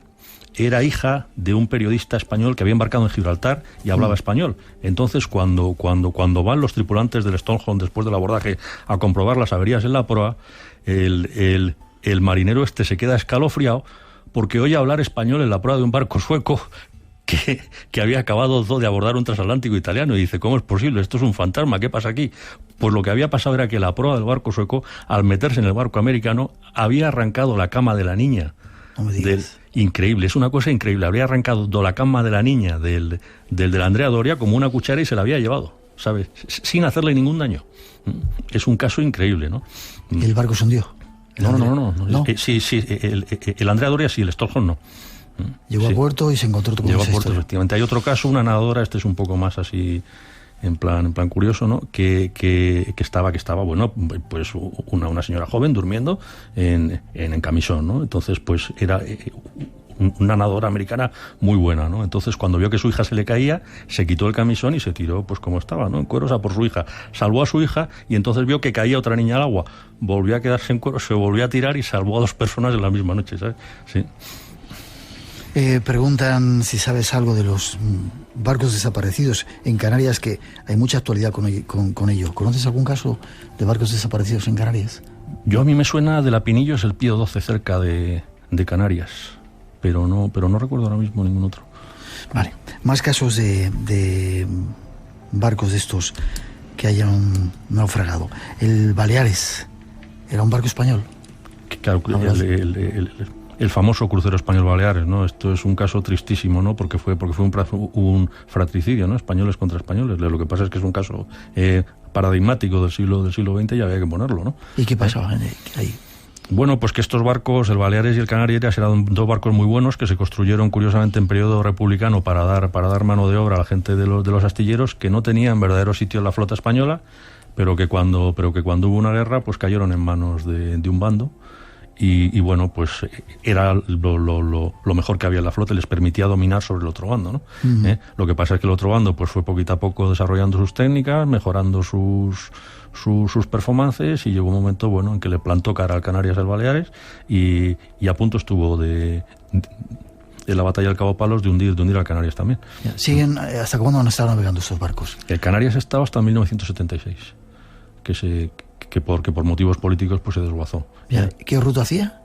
era hija de un periodista español que había embarcado en Gibraltar y hablaba español. Entonces, cuando van los tripulantes del Stockholm después del abordaje a comprobar las averías en la proa, el marinero se queda escalofriado porque oye hablar español en la proa de un barco sueco que había acabado de abordar un transatlántico italiano, y dice, ¿cómo es posible? Esto es un fantasma, ¿qué pasa aquí? Pues lo que había pasado era que la proa del barco sueco, al meterse en el barco americano, había arrancado la cama de la niña. No me digas. Increíble, es una cosa increíble. Habría arrancado la cama de la niña del Andrea Doria como una cuchara y se la había llevado, ¿sabes? Sin hacerle ningún daño. Es un caso increíble, ¿no? ¿Y el barco se hundió? No. Sí, el Andrea Doria sí, el Stockholm no. Llegó a puerto y se encontró con Llegó a esa puerto, historia. efectivamente. Hay otro caso, una nadadora, este es un poco más así en plan curioso, ¿no? Que estaba, bueno, pues una señora joven durmiendo en camisón, ¿no? Entonces, pues era una nadadora americana muy buena, ¿no? Entonces, cuando vio que su hija se le caía, se quitó el camisón y se tiró, pues como estaba, ¿no? En cueros a por su hija. Salvó a su hija y entonces vio que caía otra niña al agua. Volvió a quedarse en cueros, se volvió a tirar y salvó a 2 personas en la misma noche, ¿sabes? Sí. Preguntan si sabes algo de los barcos desaparecidos en Canarias, que hay mucha actualidad con ello. ¿Conoces algún caso de barcos desaparecidos en Canarias? Yo a mí me suena de la Pinillos el Pío XII cerca de Canarias, pero no recuerdo ahora mismo ningún otro. Vale, más casos de barcos de estos que hayan naufragado. El Baleares era un barco español. Claro, el famoso crucero español Baleares, ¿no? Esto es un caso tristísimo, ¿no? Porque fue un fratricidio, ¿no? Españoles contra españoles. Lo que pasa es que es un caso paradigmático del siglo XX y había que ponerlo, ¿no? ¿Y qué pasaba ahí? Bueno, pues que estos barcos, el Baleares y el Canarias, eran dos barcos muy buenos que se construyeron curiosamente en periodo republicano para dar mano de obra a la gente de los astilleros, que no tenían verdadero sitio en la flota española, pero que cuando hubo una guerra pues cayeron en manos de un bando. Y bueno, pues era lo mejor que había en la flota y les permitía dominar sobre el otro bando, ¿no? Lo que pasa es que el otro bando pues fue poquito a poco desarrollando sus técnicas, mejorando sus performances, y llegó un momento bueno en que le plantó cara al Canarias al Baleares y a punto estuvo de la batalla del Cabo Palos de hundir al Canarias también. ¿Siguen? ¿Hasta cuándo han estado navegando estos barcos? El Canarias estaba hasta 1976, que por motivos políticos pues se desguazó. ¿Qué ruta hacía?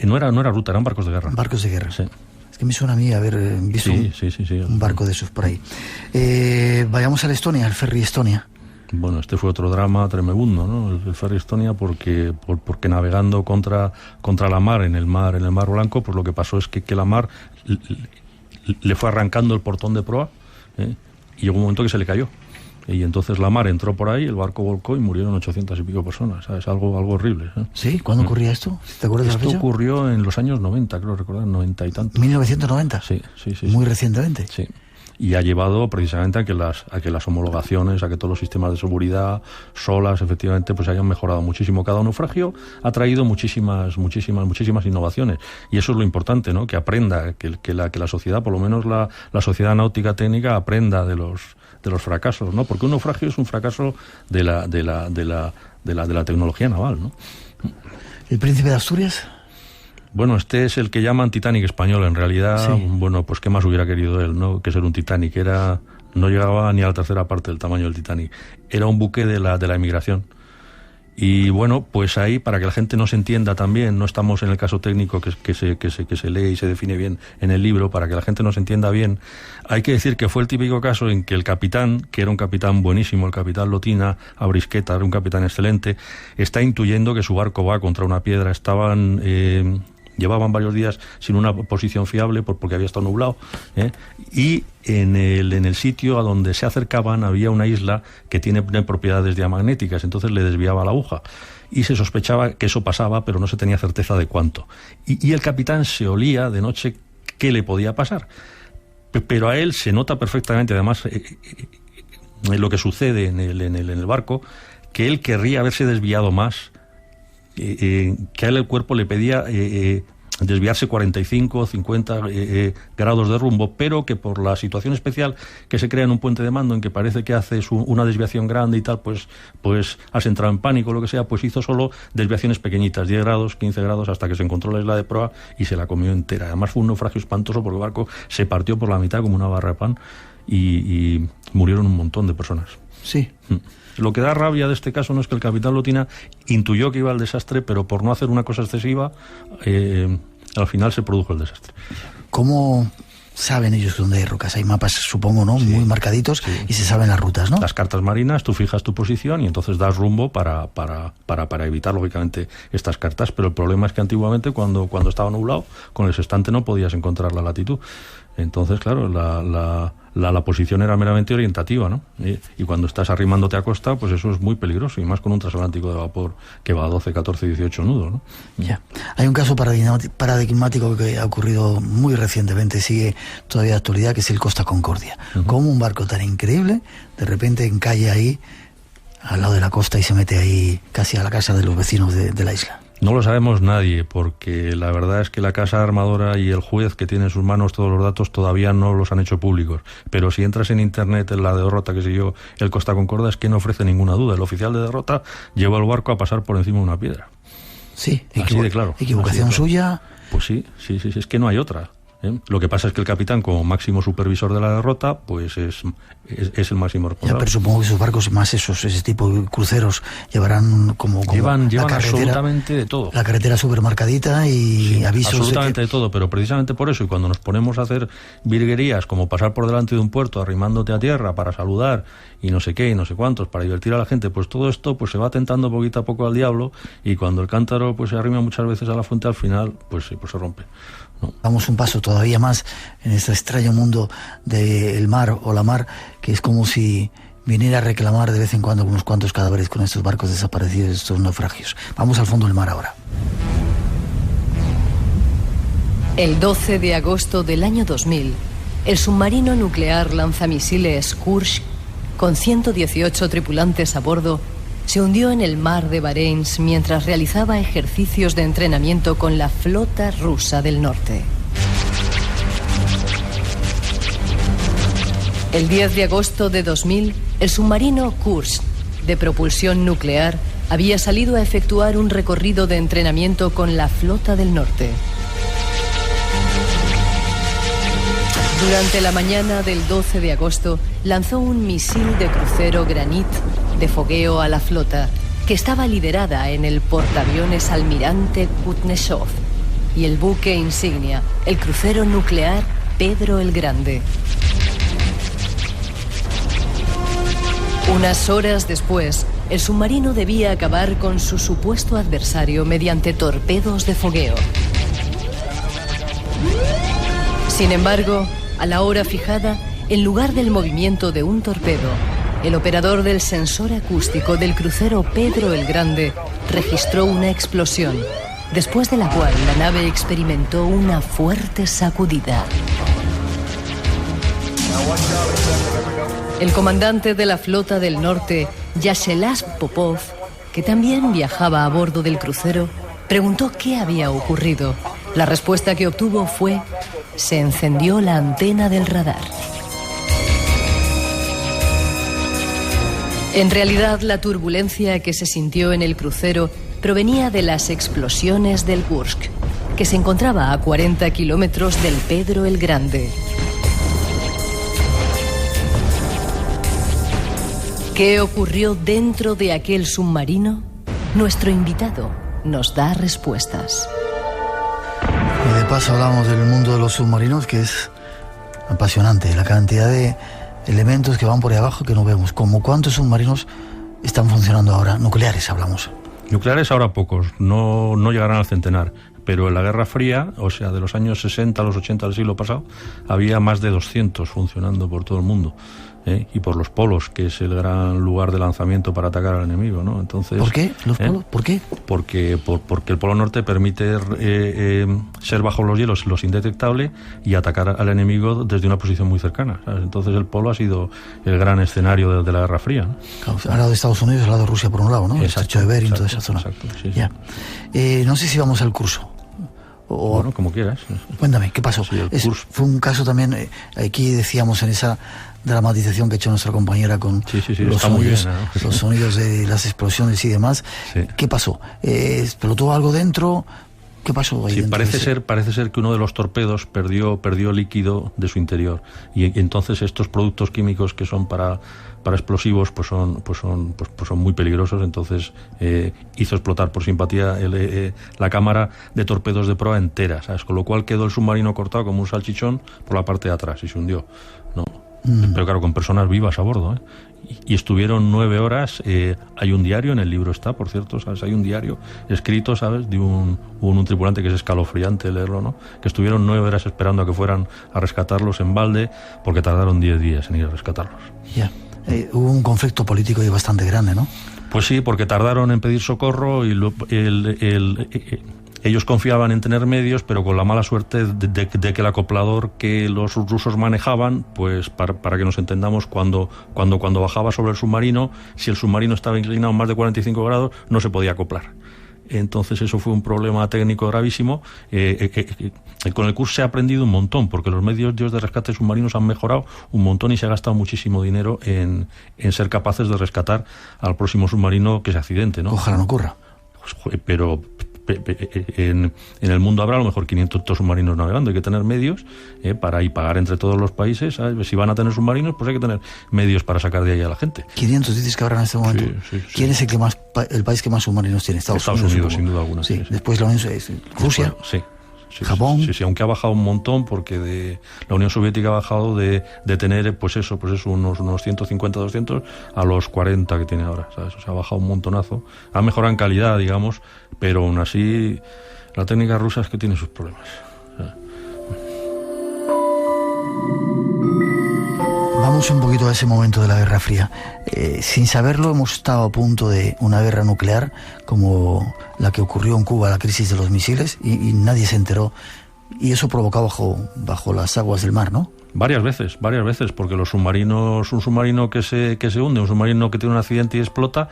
No era ruta, eran barcos de guerra. Barcos de guerra. Sí. Es que me suena a mí haber visto un barco de esos por ahí. Vayamos a la Estonia, el ferry Estonia. Bueno, este fue otro drama tremendo, ¿no? El ferry Estonia, porque navegando contra la mar en el mar Blanco, pues lo que pasó es que la mar le fue arrancando el portón de proa, y llegó un momento que se le cayó. Y entonces la mar entró por ahí, el barco volcó y murieron 800 y pico personas. ¿Sabes? Algo horrible. ¿Sí? ¿Cuándo ocurría esto? ¿Te acuerdas de la fecha? Esto ocurrió en los años 90, creo recordar, 90 y tantos. ¿1990? Sí. Muy recientemente. Sí. Y ha llevado precisamente a que las homologaciones, a que todos los sistemas de seguridad, solas, efectivamente, pues hayan mejorado muchísimo. Cada naufragio ha traído muchísimas innovaciones. Y eso es lo importante, ¿no? Que aprenda, que la sociedad, por lo menos la sociedad náutica técnica, aprenda de los fracasos, ¿no? Porque un naufragio es un fracaso de la tecnología naval, ¿no? ¿El Príncipe de Asturias? Bueno, este es el que llaman Titanic español. En realidad, sí. Bueno, pues qué más hubiera querido él, ¿no? Que ser un Titanic. No llegaba ni a la tercera parte del tamaño del Titanic. Era un buque de la emigración. Y bueno, pues ahí, para que la gente nos entienda también, no estamos en el caso técnico que se lee y se define bien en el libro, para que la gente nos entienda bien, hay que decir que fue el típico caso en que el capitán, que era un capitán buenísimo, el capitán Lotina, Abrisqueta, era un capitán excelente, está intuyendo que su barco va contra una piedra. Llevaban varios días sin una posición fiable porque había estado nublado, y en el sitio a donde se acercaban había una isla que tiene propiedades diamagnéticas, entonces le desviaba la aguja y se sospechaba que eso pasaba, pero no se tenía certeza de cuánto, y el capitán se olía de noche qué le podía pasar, pero a él se nota perfectamente, además, lo que sucede en el barco, que él querría haberse desviado más, que a él el cuerpo le pedía desviarse 45 o 50 grados de rumbo, pero que por la situación especial que se crea en un puente de mando, en que parece que haces una desviación grande y tal, pues has entrado en pánico o lo que sea, pues hizo solo desviaciones pequeñitas, 10 grados, 15 grados, hasta que se encontró la isla de proa y se la comió entera. Además fue un naufragio espantoso porque el barco se partió por la mitad como una barra de pan y murieron un montón de personas. Sí. Lo que da rabia de este caso no es que el capitán Lotina intuyó que iba al desastre, pero por no hacer una cosa excesiva, al final se produjo el desastre. ¿Cómo saben ellos dónde hay rocas? Hay mapas, supongo, ¿no? Sí, muy marcaditos, sí. Y se saben las rutas, ¿no? Las cartas marinas, tú fijas tu posición y entonces das rumbo para evitar, lógicamente, estas cartas. Pero el problema es que antiguamente, cuando estaba nublado, con el sextante no podías encontrar la latitud. Entonces, claro, la posición era meramente orientativa, ¿no? Y cuando estás arrimándote a costa, pues eso es muy peligroso, y más con un transatlántico de vapor que va a 12, 14, 18 nudos, ¿no? Ya. Hay un caso paradigmático que ha ocurrido muy recientemente, sigue todavía de actualidad, que es el Costa Concordia. Como un barco tan increíble, de repente encalla ahí, al lado de la costa, y se mete ahí casi a la casa de los vecinos de la isla. No lo sabemos nadie, porque la verdad es que la casa armadora y el juez que tiene en sus manos todos los datos todavía no los han hecho públicos. Pero si entras en internet en la derrota que siguió el Costa Concordia, es que no ofrece ninguna duda. El oficial de derrota llevó al barco a pasar por encima de una piedra. Sí, así de claro. ¿Equivocación suya? Pues sí, es que no hay otra. Lo que pasa es que el capitán, como máximo supervisor de la derrota, pues es el máximo responsable. Ya, pero supongo que esos barcos, más ese tipo de cruceros, llevarán como llevan absolutamente de todo. La carretera supermarcadita y avisos. Absolutamente de todo, pero precisamente por eso, y cuando nos ponemos a hacer virguerías, como pasar por delante de un puerto arrimándote a tierra para saludar, y no sé qué, y no sé cuántos, para divertir a la gente, pues todo esto pues se va tentando poquito a poco al diablo, y cuando el cántaro pues se arrima muchas veces a la fuente, al final pues se rompe. Damos un paso todavía más en este extraño mundo del mar o la mar, que es como si viniera a reclamar de vez en cuando unos cuantos cadáveres con estos barcos desaparecidos, estos naufragios. Vamos al fondo del mar ahora. El 12 de agosto del año 2000, el submarino nuclear lanzamisiles Kursk, con 118 tripulantes a bordo, se hundió en el mar de Bahrein mientras realizaba ejercicios de entrenamiento con la flota rusa del norte. El 10 de agosto de 2000, el submarino Kursk, de propulsión nuclear, había salido a efectuar un recorrido de entrenamiento con la flota del norte. Durante la mañana del 12 de agosto, lanzó un misil de crucero Granit de fogueo a la flota, que estaba liderada en el portaaviones Almirante Kutneshov y el buque insignia, el crucero nuclear Pedro el Grande. Unas horas después, el submarino debía acabar con su supuesto adversario mediante torpedos de fogueo. Sin embargo, a la hora fijada, en lugar del movimiento de un torpedo, el operador del sensor acústico del crucero Pedro el Grande registró una explosión, después de la cual la nave experimentó una fuerte sacudida. El comandante de la flota del norte, Yachelas Popov, que también viajaba a bordo del crucero, preguntó qué había ocurrido. La respuesta que obtuvo fue: se encendió la antena del radar. En realidad, la turbulencia que se sintió en el crucero provenía de las explosiones del Kursk, que se encontraba a 40 kilómetros del Pedro el Grande. ¿Qué ocurrió dentro de aquel submarino? Nuestro invitado nos da respuestas. Y de paso hablamos del mundo de los submarinos, que es apasionante, la cantidad de elementos que van por ahí abajo que no vemos. Como ¿cuántos submarinos están funcionando ahora? Nucleares hablamos. Nucleares ahora pocos, no llegarán al centenar, pero en la Guerra Fría, o sea, de los años 60 a los 80 del siglo pasado, había más de 200 funcionando por todo el mundo. Y por los polos, que es el gran lugar de lanzamiento para atacar al enemigo, ¿no? Entonces, ¿por qué? ¿Los polos? ¿Por qué? Porque el polo norte permite ser bajo los hielos indetectable y atacar al enemigo desde una posición muy cercana, ¿sabes? Entonces el polo ha sido el gran escenario de la Guerra Fría, ¿no? Claro, al lado de Estados Unidos, al lado de Rusia por un lado, ¿no? Exacto, el estrecho de Bering, toda esa zona. Exacto, sí, ya. No sé si vamos al curso. Bueno, como quieras. Cuéntame, ¿qué pasó? Sí, fue un caso también, aquí decíamos en esa dramatización que ha hecho nuestra compañera con los sonidos de las explosiones y demás. Sí. ¿Qué pasó? ¿Explotó algo dentro? ¿Qué pasó ahí? Sí, parece ser que uno de los torpedos perdió líquido de su interior, y entonces estos productos químicos que son para explosivos pues son muy peligrosos. Entonces hizo explotar por simpatía la cámara de torpedos de proa entera, ¿sabes? Con lo cual quedó el submarino cortado como un salchichón por la parte de atrás y se hundió, ¿no? Pero claro, con personas vivas a bordo, y estuvieron 9 horas. Hay un diario, en el libro está, por cierto, ¿sabes? Hay un diario escrito, ¿sabes? De un tripulante, que es escalofriante leerlo, ¿no? Que estuvieron 9 horas esperando a que fueran a rescatarlos en balde, porque tardaron 10 días en ir a rescatarlos. Ya. Hubo un conflicto político y bastante grande, ¿no? Pues sí, porque tardaron en pedir socorro y ellos confiaban en tener medios, pero con la mala suerte de que el acoplador que los rusos manejaban, pues para que nos entendamos, cuando bajaba sobre el submarino, si el submarino estaba inclinado más de 45 grados, no se podía acoplar. Entonces eso fue un problema técnico gravísimo. Con el curso se ha aprendido un montón, porque los medios de rescate submarinos han mejorado un montón y se ha gastado muchísimo dinero en ser capaces de rescatar al próximo submarino que se accidente, ¿no? Ojalá no ocurra. Pero en el mundo habrá a lo mejor 500 submarinos navegando. Hay que tener medios para pagar entre todos los países, ¿sabes? Si van a tener submarinos, pues hay que tener medios para sacar de ahí a la gente. 500 dices que habrá en este momento. Sí. ¿Quién es el país que más submarinos tiene? Estados Unidos, sin duda alguna. Sí. Después la Unión Rusia. Sí. Japón. Sí, aunque ha bajado un montón, porque la Unión Soviética ha bajado de tener pues eso, unos 150, 200 a los 40 que tiene ahora, ¿sabes? O sea, ha bajado un montonazo. Ha mejorado en calidad, digamos, pero aún así la técnica rusa es que tiene sus problemas. Vamos un poquito a ese momento de la Guerra Fría. Sin saberlo, hemos estado a punto de una guerra nuclear como la que ocurrió en Cuba, la crisis de los misiles, y nadie se enteró. Y eso provoca bajo las aguas del mar, ¿no? Varias veces, porque los submarinos, un submarino que se hunde, un submarino que tiene un accidente y explota,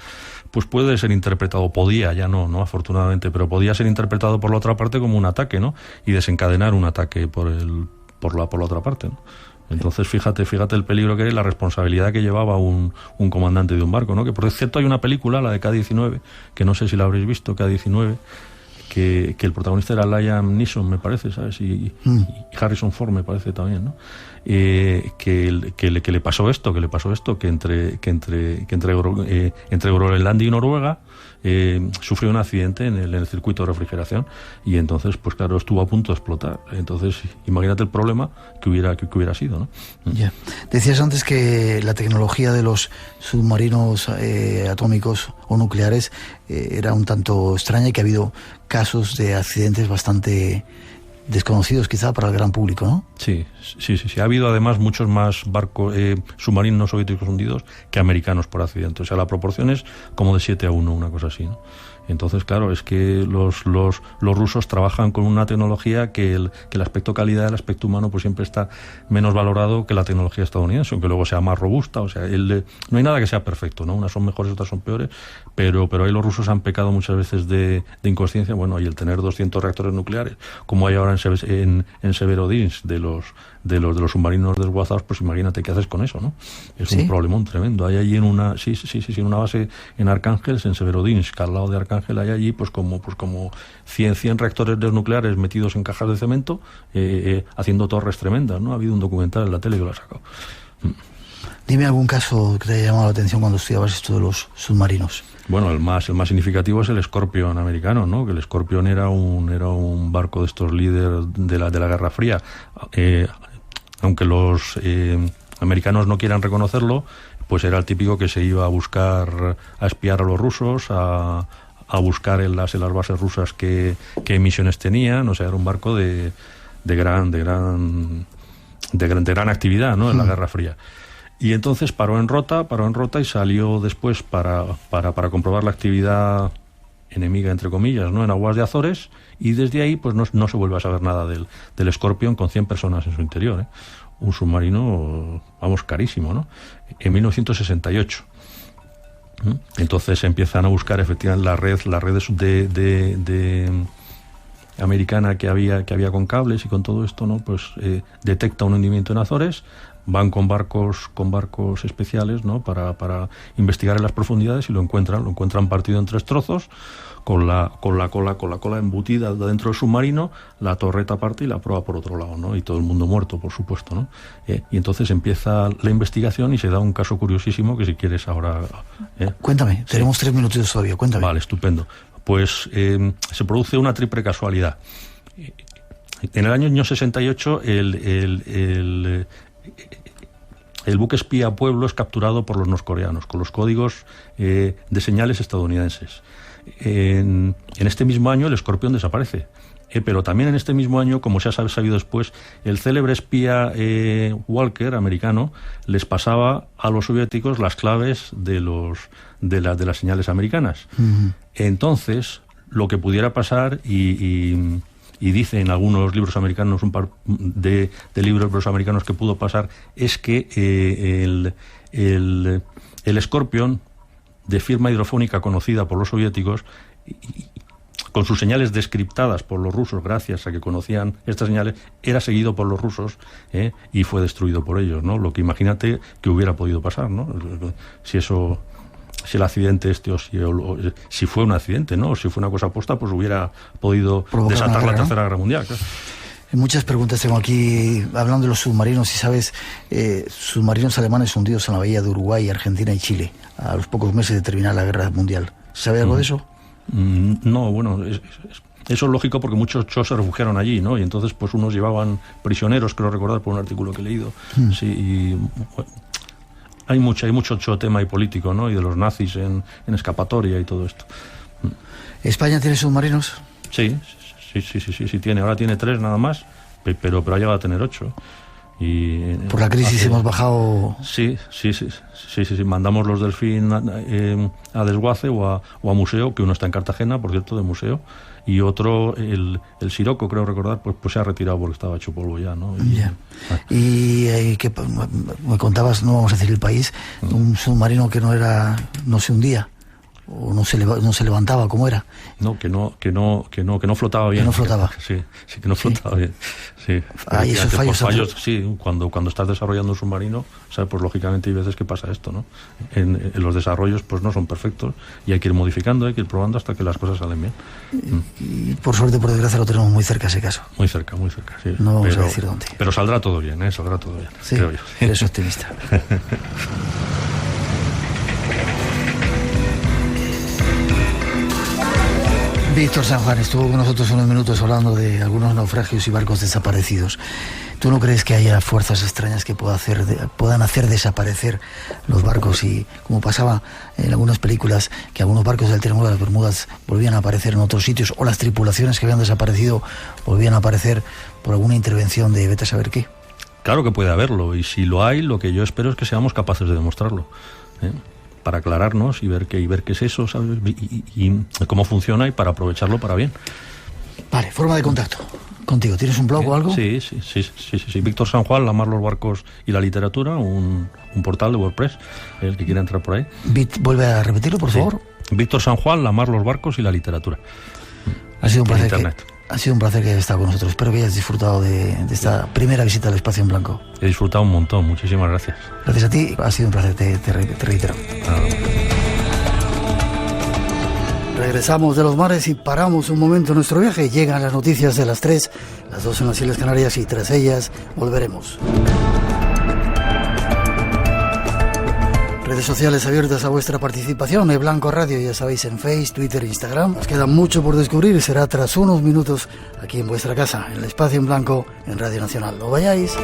pues puede ser interpretado, podía, ya no afortunadamente, pero podía ser interpretado por la otra parte como un ataque, ¿no? Y desencadenar un ataque por la otra parte, ¿no? Entonces fíjate el peligro que hay, la responsabilidad que llevaba un comandante de un barco, ¿no? Que por cierto hay una película, la de K-19, que no sé si la habréis visto, K-19, que el protagonista era Liam Neeson, me parece, ¿sabes? Y Harrison Ford, me parece también, ¿no? Que le pasó esto, que entre Groenlandia y Noruega sufrió un accidente en el circuito de refrigeración, y entonces, pues claro, estuvo a punto de explotar. Entonces, imagínate el problema que hubiera sido, ¿no? Ya. Decías antes que la tecnología de los submarinos atómicos o nucleares era un tanto extraña y que ha habido casos de accidentes bastante desconocidos quizá para el gran público, ¿no? Sí. Ha habido además muchos más barcos submarinos soviéticos hundidos que americanos por accidente. O sea, la proporción es como de 7-1, una cosa así, ¿no? Entonces, claro, es que los rusos trabajan con una tecnología que el aspecto calidad, el aspecto humano, pues siempre está menos valorado que la tecnología estadounidense, aunque luego sea más robusta. O sea, no hay nada que sea perfecto, ¿no? Unas son mejores, otras son peores, pero ahí los rusos han pecado muchas veces de inconsciencia. Bueno, y el tener 200 reactores nucleares, como hay ahora en Severodvinsk, de los submarinos desguazados, pues imagínate qué haces con eso, ¿no? Es un problemón tremendo. Hay allí en una base en Arcángel, en Severodvinsk, al lado de Arcángel, hay allí pues como 100 reactores nucleares metidos en cajas de cemento, haciendo torres tremendas, ¿no? Ha habido un documental en la tele que lo ha sacado. Dime algún caso que te haya llamado la atención cuando estudiabas esto de los submarinos. Bueno, el más significativo es el Scorpion americano, ¿no? Que el Scorpion era un barco de estos líderes de la Guerra Fría. Aunque los americanos no quieran reconocerlo, pues era el típico que se iba a espiar a los rusos, a buscar en las bases rusas qué misiones tenían. O sea, era un barco de gran actividad, ¿no? En la Guerra Fría. Y entonces paró en Rota y salió después para comprobar la actividad enemiga, entre comillas, ¿no? En aguas de Azores, y desde ahí pues no se vuelve a saber nada del Scorpion, con 100 personas en su interior, ¿eh? Un submarino, vamos, carísimo, ¿no? En 1968. Entonces empiezan a buscar efectivamente la red de americana que había con cables y con todo esto, ¿no? Pues detecta un hundimiento en Azores. Van con barcos especiales, ¿no? Para investigar en las profundidades, y lo encuentran partido en 3 trozos, con la cola embutida dentro del submarino, la torreta parte y la proa por otro lado, ¿no? Y todo el mundo muerto, por supuesto, ¿no? Y entonces empieza la investigación y se da un caso curiosísimo que si quieres ahora... Cuéntame, tenemos 3 minutos todavía, cuéntame. Vale, estupendo. Pues se produce una triple casualidad. En el año 68 el buque espía Pueblo es capturado por los norcoreanos con los códigos de señales estadounidenses. En este mismo año el Scorpion desaparece, pero también en este mismo año, como se ha sabido después, el célebre espía Walker, americano, les pasaba a los soviéticos las claves de las señales americanas. Entonces, lo que pudiera pasar, y dice en algunos libros americanos, un par de libros americanos, que pudo pasar, es que el Scorpion, de firma hidrofónica conocida por los soviéticos, con sus señales descriptadas por los rusos, gracias a que conocían estas señales, era seguido por los rusos, y fue destruido por ellos, ¿no? Lo que imagínate que hubiera podido pasar, ¿no? Si eso el accidente o si fue un accidente, ¿no? O si fue una cosa aposta, pues hubiera podido desatar la Tercera Guerra Mundial, claro. Muchas preguntas tengo aquí, hablando de los submarinos, si sabes, submarinos alemanes hundidos en la bahía de Uruguay, Argentina y Chile, a los pocos meses de terminar la Guerra Mundial. ¿Sabe algo de eso? No, bueno, eso es lógico porque muchos chos se refugiaron allí, ¿no? Y entonces pues unos llevaban prisioneros, creo recordar por un artículo que he leído. Sí, y hay mucho tema y político, ¿no? Y de los nazis en escapatoria y todo esto. ¿España tiene submarinos? Sí tiene. Ahora tiene 3 nada más, pero ha llegado a tener 8. Y por la crisis hemos bajado. Sí. Mandamos los Delfín a Desguace o a Museo, que uno está en Cartagena, por cierto, de Museo, y otro, el Siroco, creo recordar, pues se ha retirado porque estaba hecho polvo ya, ¿no? Y que me contabas, no vamos a decir el país, un submarino que no se hundía. ¿O no se levantaba? ¿Cómo era? No, que no flotaba bien. Que no flotaba. Sí, que no flotaba bien. Sí. Hay esos fallos. Sí, cuando estás desarrollando un submarino, o sea, pues lógicamente hay veces que pasa esto, ¿no? En los desarrollos pues no son perfectos y hay que ir modificando, hay que ir probando hasta que las cosas salen bien. Y por suerte, por desgracia, lo tenemos muy cerca ese caso. Muy cerca, sí. No vamos a decir dónde. Pero saldrá todo bien, saldrá todo bien, sí, creo yo. Eres optimista. Víctor San Juan estuvo con nosotros unos minutos hablando de algunos naufragios y barcos desaparecidos. ¿Tú no crees que haya fuerzas extrañas que puedan hacer desaparecer los barcos? Y como pasaba en algunas películas, que algunos barcos del Triángulo de las Bermudas volvían a aparecer en otros sitios, o las tripulaciones que habían desaparecido volvían a aparecer por alguna intervención de vete a saber qué. Claro que puede haberlo, y si lo hay, lo que yo espero es que seamos capaces de demostrarlo, para aclararnos y ver qué es eso, ¿sabes? Y cómo funciona, y para aprovecharlo para bien. Vale, forma de contacto contigo. ¿Tienes un blog o algo? Sí. Víctor San Juan, la mar, los barcos y la literatura, un portal de WordPress, el que quiera entrar por ahí. Vuelve a repetirlo, por favor. Víctor San Juan, la mar, los barcos y la literatura. Ha sido un placer. Ha sido un placer que hayas estado con nosotros. Espero que hayas disfrutado de esta primera visita al Espacio en Blanco. He disfrutado un montón. Muchísimas gracias. Gracias a ti. Ha sido un placer, te reitero. Regresamos de los mares y paramos un momento en nuestro viaje. Llegan las noticias de las 3, las 2 en las Islas Canarias, y tras ellas volveremos. Redes sociales abiertas a vuestra participación. Blanco Radio, ya sabéis, en Facebook, Twitter e Instagram. Nos queda mucho por descubrir y será tras unos minutos aquí en vuestra casa, en el Espacio en Blanco, en Radio Nacional. No vayáis.